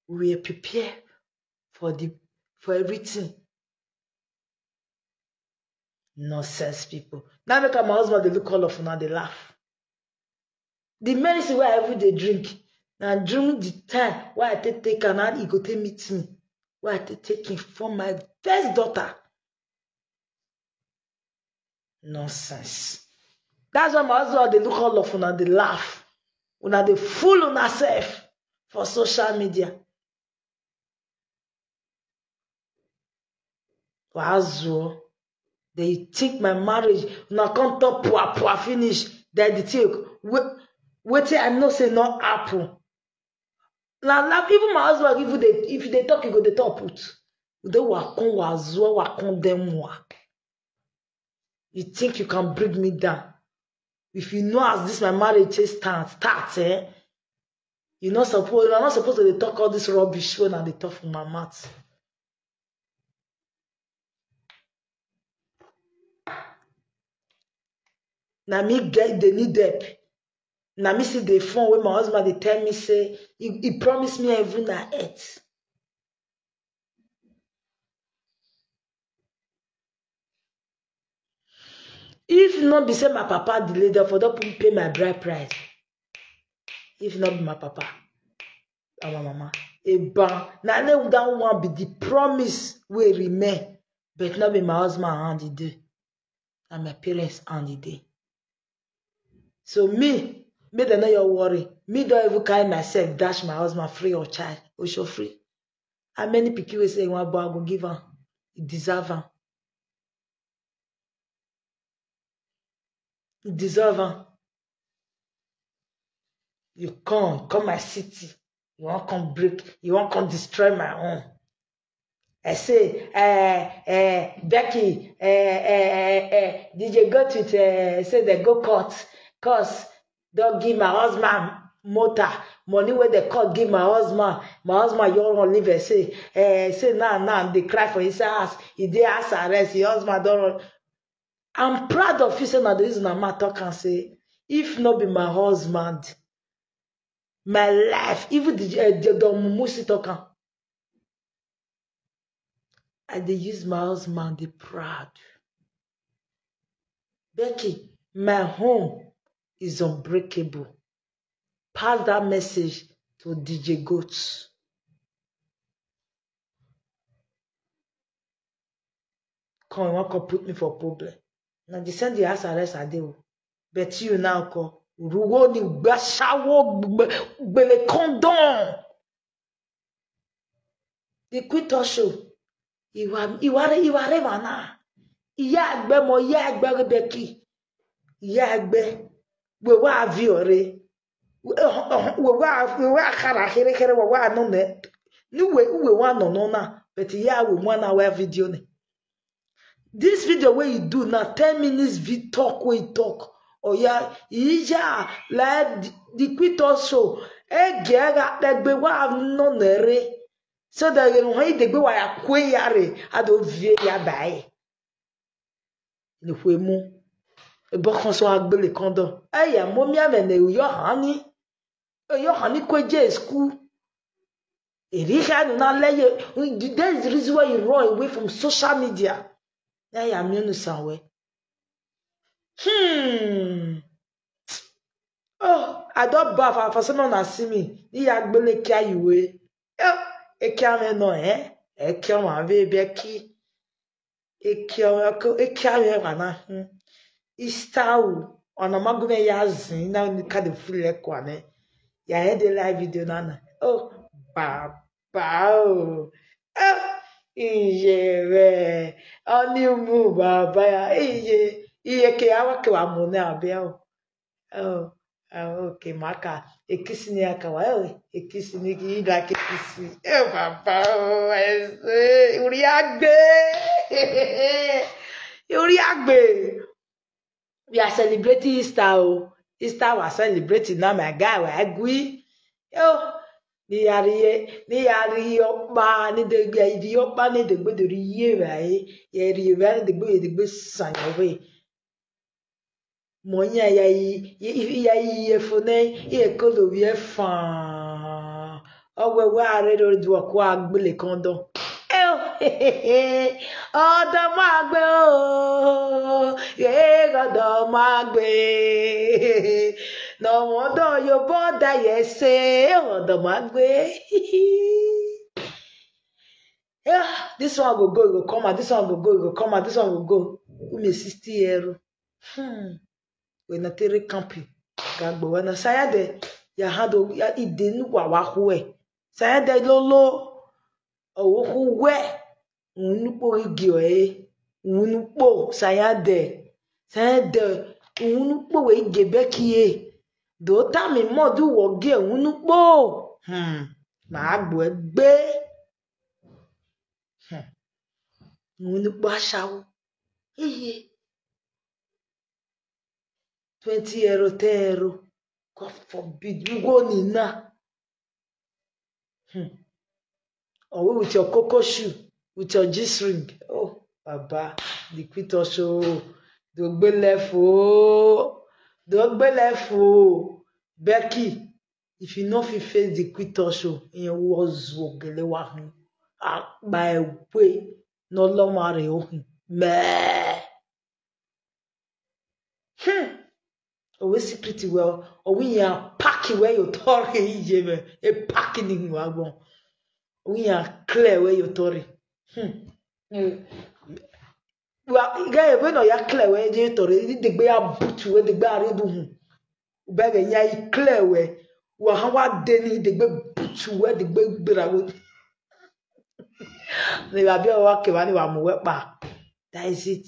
We are prepared for everything. Nonsense people. Now make my husband they look all of now they laugh. The medicine where I every day drink. Now during the time where I take an hand, he go take meet me. Where I take him for my first daughter. Nonsense. That's why my husband they look all of now they laugh. When they fool on herself for social media. Wazo. They think my marriage now come top poor finish. Then the thing wait I know say no apple. Now even my husband if they talk you go the top put. They wakon wazo wakon them work. You think you can bring me down? If you know as this my marriage starts, you're not supposed to talk all this rubbish when I talk from my mouth. Now me get the need help. Now me see the phone where my husband they tell me say he promised me heaven and earth. If not be say my papa delayed for don't pay my bride price. If not be my papa, and my mama, now let that one be the promise will remain, but not be my husband hand the day, and my parents hand the day. So me they know your worry. Me don't even carry myself dash my husband free or child or show free. How many people will say one boy I go give her? He deserve her. He deserve her. You come my city. You won't come break. You won't come destroy my home. I say, Becky, DJ go to it, say they go court, cause don't give my husband motor, money where they court give my husband you don't leave it, say now, they cry for his house, he did ask arrest, your husband don't run. I'm proud of you, saying that the reason I'm talking and say, if not be my husband, my life, even the Mumusi talking. I dey use my husband, they proud. Becky, my home is unbreakable. Pass that message to DJ Goats. come, you want to put me for problem. Now they send the house arrest I do. But you now call Rugo ni Bashawo Bele Condon. The quit show. Iware mana. Iya agbe mo iya agbe rebeki. Iya agbe. We wa viore. We wa khara khere wa no ne. Ni we wa no na. But yeah, we want our video ne. This video where you do now 10 minutes talk where you talk. Oh yeah, like the quit show. Gega that be wa no nere. So that you know the be wa ya kwe yare ado vie ya bai. Le fwe mu. E bo kon so agbe le kondo. Ya momi avene yo hani. Yo hani kwe je school. There is the reason why you run away from social media. Yeah, I'm new somewhere. Oh, I don't bath for someone that see me. You are going to carry you away. E carry no, eh? E carry my baby key. E carry mana. Istau. On a magume yazin. Now you can't feel like one. Ya had the live video nana. Oh, Wow. Iye oni mu baba ya iye ke awa ke wa mu na abia oh okay maka ekisi ni aka wa ekisi ni ki da ke kisi baba uri agbe we are celebrating Easter Easter was celebrating now my guy we agui ni yari opa ni de gbe opa ni de gbe de riye bai ye ri ba de gbe san we mo nya ya ye fone ye ko lo wie fan owe wa are do du ko agbele kondo odo ma gbe o ye odo ma gbe no modo yo boda yese odo ma gbe this one go come out, this one go come out, this one will go me 60 euro we na tere campi gagbo we na saya de ya hado ya idenu wa hwe saya de lolo owo we unupo igio unupo saya de unupo we gebekie do ta mi modu wo ge unupo ma gbo egbe unupo asawo 20 euro 10 euro God forbid you go nina or with your cocoa shoe with your G-string. Oh, Baba, the quito show. Don't be left. Becky, if you know if you face the quito show, in your was wogelewa by way, no longer meh. Always see pretty well. Or we are packing where you talk a packing in wagon. We are clear where you tori. Well, guy, when you are clear where you tori, the bear boot where the bear rebu. Beg a clear where we are how denny the boot where the big bear. They are being walking when you are wet back. That is it.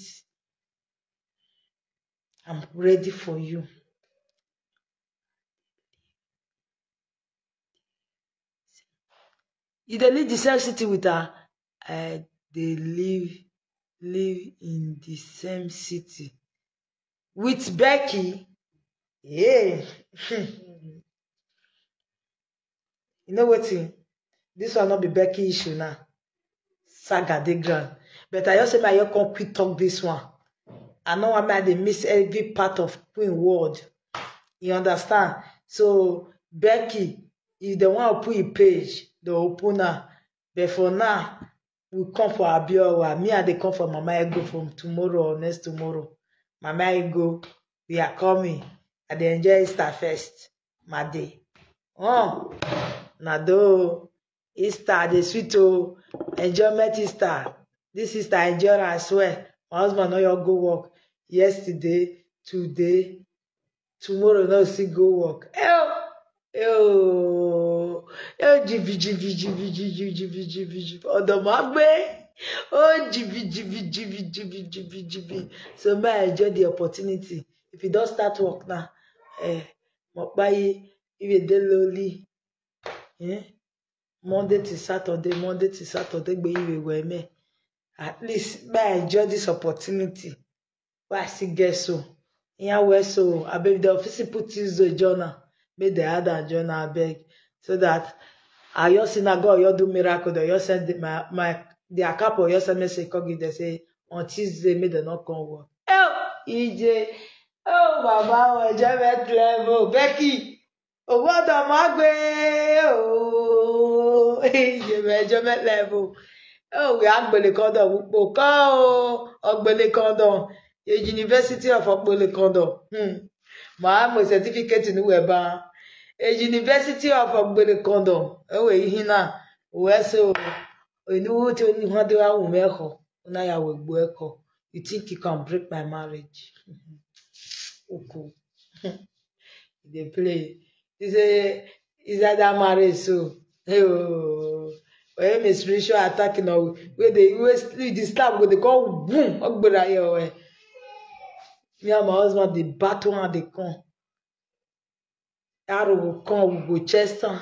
I'm ready for you. You dey live the same city with her. They live in the same city with Becky. Yeah. You know what? This will not be Becky issue now. Saga de grand. But I also say I can quick talk this one. I know I they miss every part of Queen word. You understand? So Becky, if they want to put a page, they open her. But for now, we come for Abiola. Me and they come for Mama Ego from tomorrow or next tomorrow. Mama Ego, we are coming. And they enjoy Easter first. My day. Oh, Nado. Easter, the sweet enjoyment Easter. This Easter enjoy as well. My husband no your go work yesterday, today, tomorrow no still go work. Jibi. Odomagbe. Oh, jibi. So may I enjoy the opportunity. If you don't start work now, if you dey lowly, Monday to Saturday, be you with me. At least may I enjoy this opportunity. Why I still get so? Yeah, where so? I beg the office put Tuesday journal. Make the other journal, I beg, so that I your synagogue, you do miracle. You send the couple, you send message, give they say on Tuesday, may they not come work. Oh, EJ, oh, Baba, enjoyment level, Becky, oh, what am I oh, enjoyment level. Oh, we are Ogbele Condom, Ogbele Condom, the University of Ogbele Condom. My certificate in Ueba. A University of Ogbele Condom. Oh, hina. Where so? You know what you want to have Umeko. Now I will work. You think you can break my marriage? Okay. They play. Is that marriage so? Oh. When a spiritual attack now, where they the stab with the call boom, Ogbera here. Me and my husband the battle and the con. Arrow will come, we go chest on.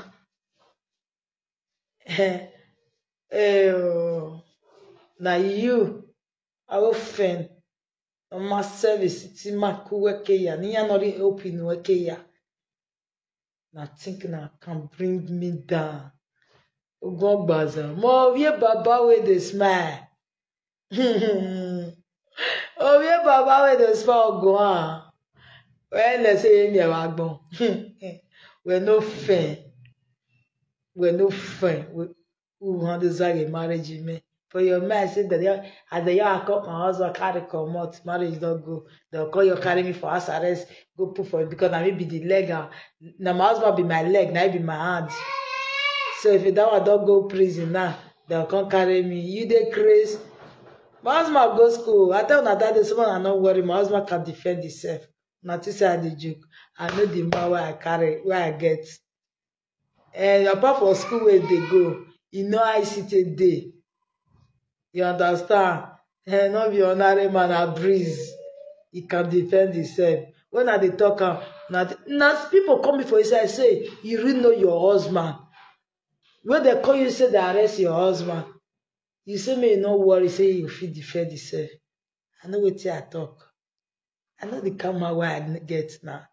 Now you, our friend, my service, it's my work here. Niya not open work here. Now thinking I can bring me down. Go baza. Mo vie baba with the smile. Oh vie baba with the smile go on. Well, let's say me wagbon. We're no fair. We want to desire marriage me. For your man said that as the year I cut my husband carry come out, marriage don't go. They'll call you carry me for house arrest, go put for it because I may be the leg. Now my husband be my leg, now be my hand. So if you don't go prison now, they'll come carry me. You dey crazy. My husband go school. I tell my dad someone I'm not worried. My husband can defend himself. Not to say the joke. I know the man where I get. And apart from school where they go, you know I sit a day. You understand? And not be ordinary man a breeze. He can defend himself. When I dey talk, now people come before you say, you really know your husband. When they call you, say they arrest your husband. You say, me no worry, say you fit defend yourself. I know what I talk. I know the camera where I get now.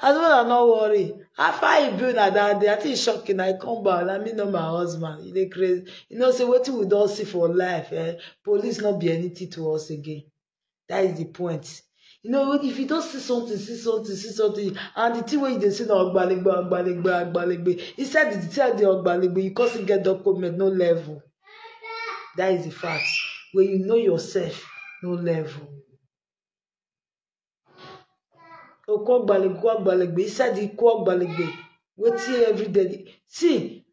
I don't not worry. After I build that day, I think it's shocking. I come back, let me know my husband. He crazy. You know, say what we don't see for life. Police not be anything to us again. That is the point. You know, if you don't see something, and the thing where you don't see no Ogbalegbe, instead the tell the Ogbalegbe, you can't get document, no level. That is the fact. When you know yourself, no level. Ogbalegbe, instead the Ogbalegbe, waiting every day. See,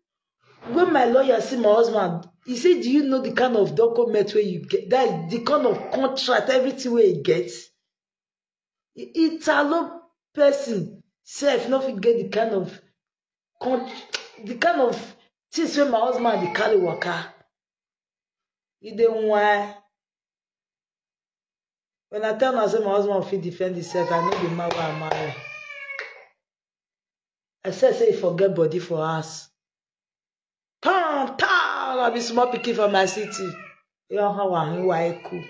when my lawyer see my husband, he said, do you know the kind of document where you get? That is the kind of contract, everything where he gets. It's a low person. Self, not get the kind of things when my husband the carry waka. You don't want. When I tell myself my husband will defend himself, I know the man where I marry. I say forget body for us. Come, I be small picking for my city. You know how I cool.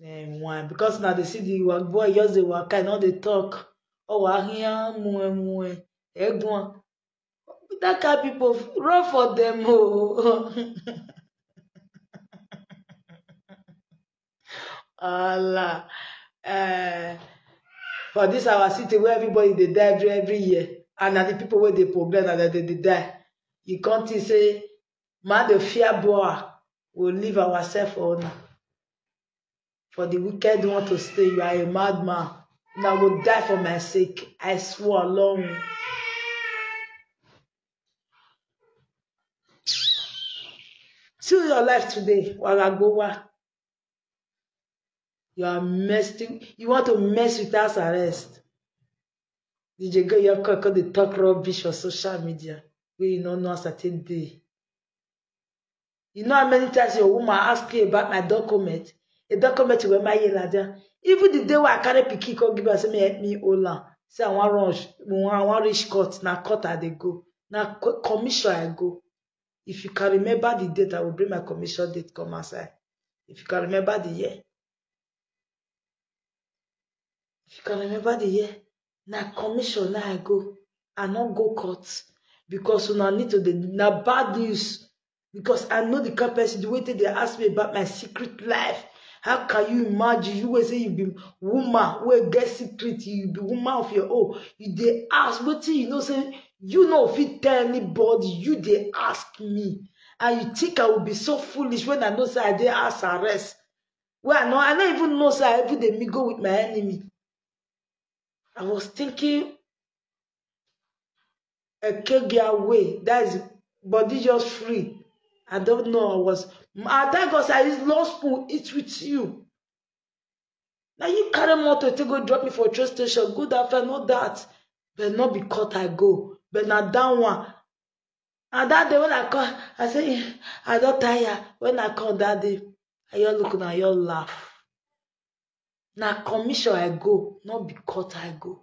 Why? Because now they see the boy just the work, and now they talk. Oh, I hear mue. Everyone. That kind of people run for them. Oh. Allah. For this our city where everybody they die every year, and the people where they problem and they die. You can't say, man, the fear boy will leave ourselves on. For the wicked want to stay, you are a madman. and I will die for my sake. I swore alone. See your life today, Wagagowa. You are messing. You want to mess with house arrest. Did you go your call the talk rubbish on social media? Where you don't know a certain day. You know how many times your woman ask you about my document? A document where my yellow. Even the day where I carry picky come give us me help me Ola. Say I want reach court. Now court I dey go. Now commission I go. If you can remember the date, I will bring my commission date come outside. If you can remember the year. If you can remember the year. Now commission now I go. I not go court. Because una need to na bad news. Because I know the capacity, the way they ask me about my secret life. How can you imagine? You will say you be woman who get secret, you be woman of your own. You they ask, what you know, say you know if you tell anybody, you they ask me. And you think I will be so foolish when I know say I did ask arrest. Well, I don't even know say I every day me go with my enemy. I was thinking a keg away. That is body just free. I don't know. I thank God I use lost spoon eat with you. Now you carry motor to go drop me for a train station. Good after know that. But not be caught I go. But now that one. And that day when I call, I say, I don't tire. When I call that day, I all look and I all laugh. Now commission I go. Not be caught I go.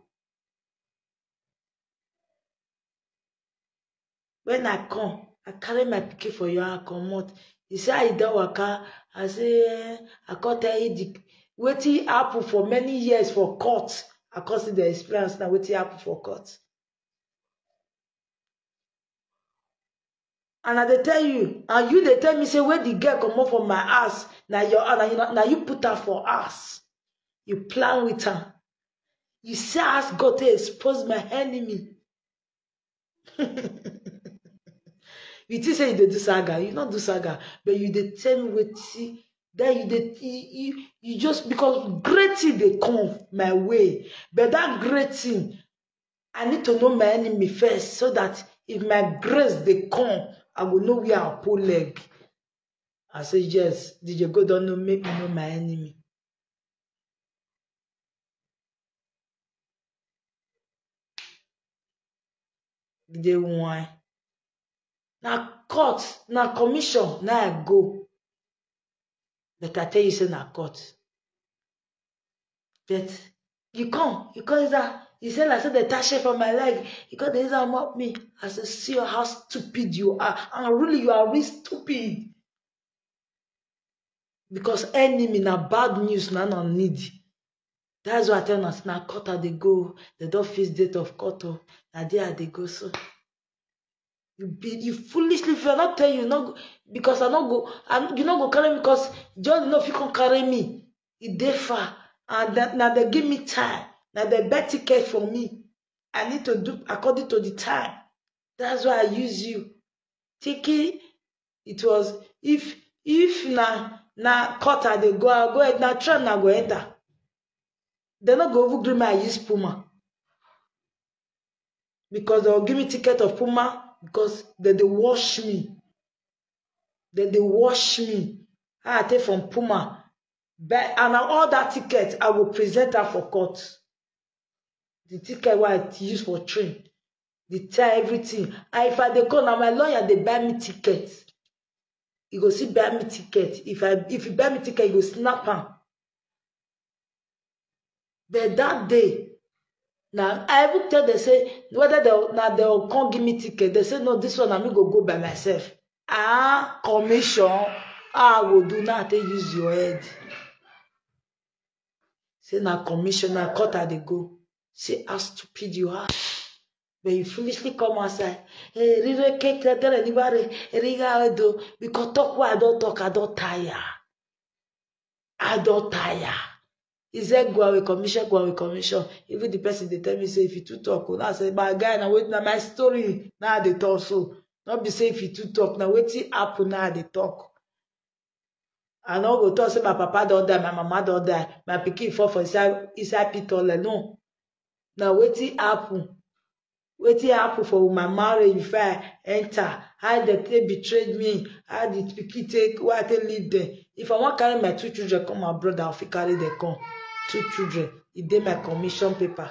When I come, I carry my pikin for you and come out. He say I don't waka. I say I can't tell you the waiting happen for many years for court. I can't see the experience now waiting happen for court. And I they tell you, and you they tell me say where the girl come up from my ass. Now you put her for ass. You plan with her. You say ask God to expose my enemy. You think say you do saga, you not do saga, but you dey tell me what see. Then you just because great thing they come my way, but that great thing I need to know my enemy first, so that if my grace they come, I will know where I pull leg. I say yes. Did you go down to make me know my enemy? Did they want? Now court, now commission, now I go. But I tell you, say na court. But you come that you say like say the tache from my leg. You come there and mock me. I say, see how stupid you are. And really, you are really stupid. Because enemy na bad news, na no need. That's why I tell us now court they go. They don't fix date of court. Now there they go so. You foolishly if I not tell you not because I not go and you not go carry me because John know if you can carry me. It dey far and that now they give me time. Now they bet ticket for me. I need to do according to the time. That's why I use you. Thinking it was if na quarter they go, I'll go now train now go enter. They not go over green I use Puma. Because they'll give me ticket of Puma. Because they wash me. They wash me. I take from Puma. But and all that ticket, I will present her for court. The ticket what I use for train. The time, everything. And if I dey call now my lawyer, they buy me ticket. He go see buy me ticket. If you buy me ticket, you go snap am. But that day, now I even tell they say whether they'll come give me ticket. They say no, this one I'm go by myself. Commission. I will do not they use your head. Say now commissioner court they go. Say how stupid you are. But you foolishly come outside. Hey, because talk what I don't talk, I don't tire. I don't tire. He said, go away, commission. Even the person they tell me, say, if you too talk, now say, my guy, now wait, now my story, now they talk so. Not be say, if you too talk, now wait till happen, now they talk. I no go talk say my papa don die, my mama don die, my pikin fall for inside pit toilet. No. Now wetin happen? Wetin happen for my marriage before I enter? How they take betrayed me? How the pikin take why I take leave them? If I want carry my 2 children come abroad, I'll fit carry them come. 2 children. It dey my commission paper.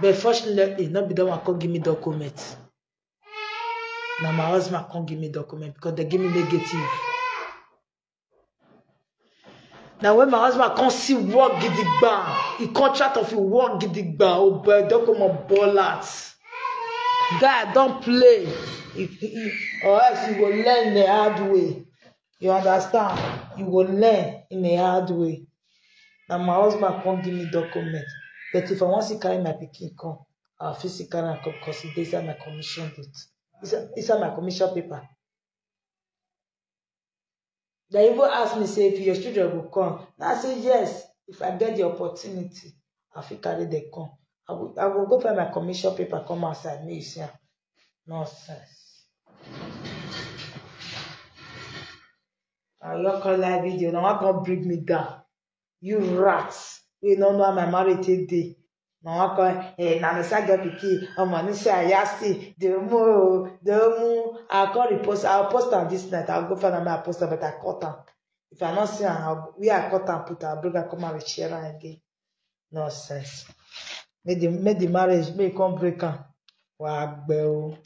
But fortunately, not be the one come give me document. Now my husband can't give me document because they give me negative. Now when my husband can't see work gidigba, he contract of you work gidigba, oh boy, don't come on ballers. Guy, don't play. Or else you will learn the hard way. You understand? You will learn in a hard way. Now my husband can't give me document. But if I want to carry my pikin come, I'll physically carry come because it's inside my commission date. It's on my commission paper. They even ask me, say, if your children will come. Now I say, yes, if I get the opportunity, I'll carry them come. I will go for my commission paper, come outside. Me, you see, nonsense. I look on live video. Now I can't bring me down. You rats. We don't know how my marriage today. Now I can't, now I say, get picky. I'm going to say, I see, I'll call repost. I'll post on this night. I'll go find my poster, but I cut them. If I not see we are cut and put our brother come and share again. Nonsense. Make the marriage, make come break am. Wow, bro.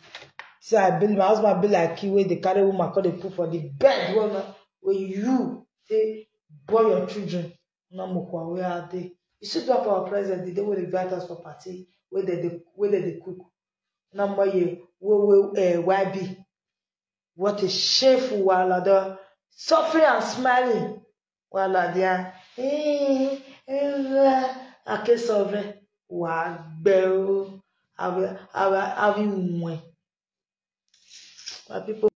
See, I build my husband be like you where they carry woman call they put for the bed where you say boy your children. No more where are they? You should go for our president. They will invite us for party where they cook. Number you YB. What a shameful while suffering and smiling while they I can't solve it. Wow, bro. I will people.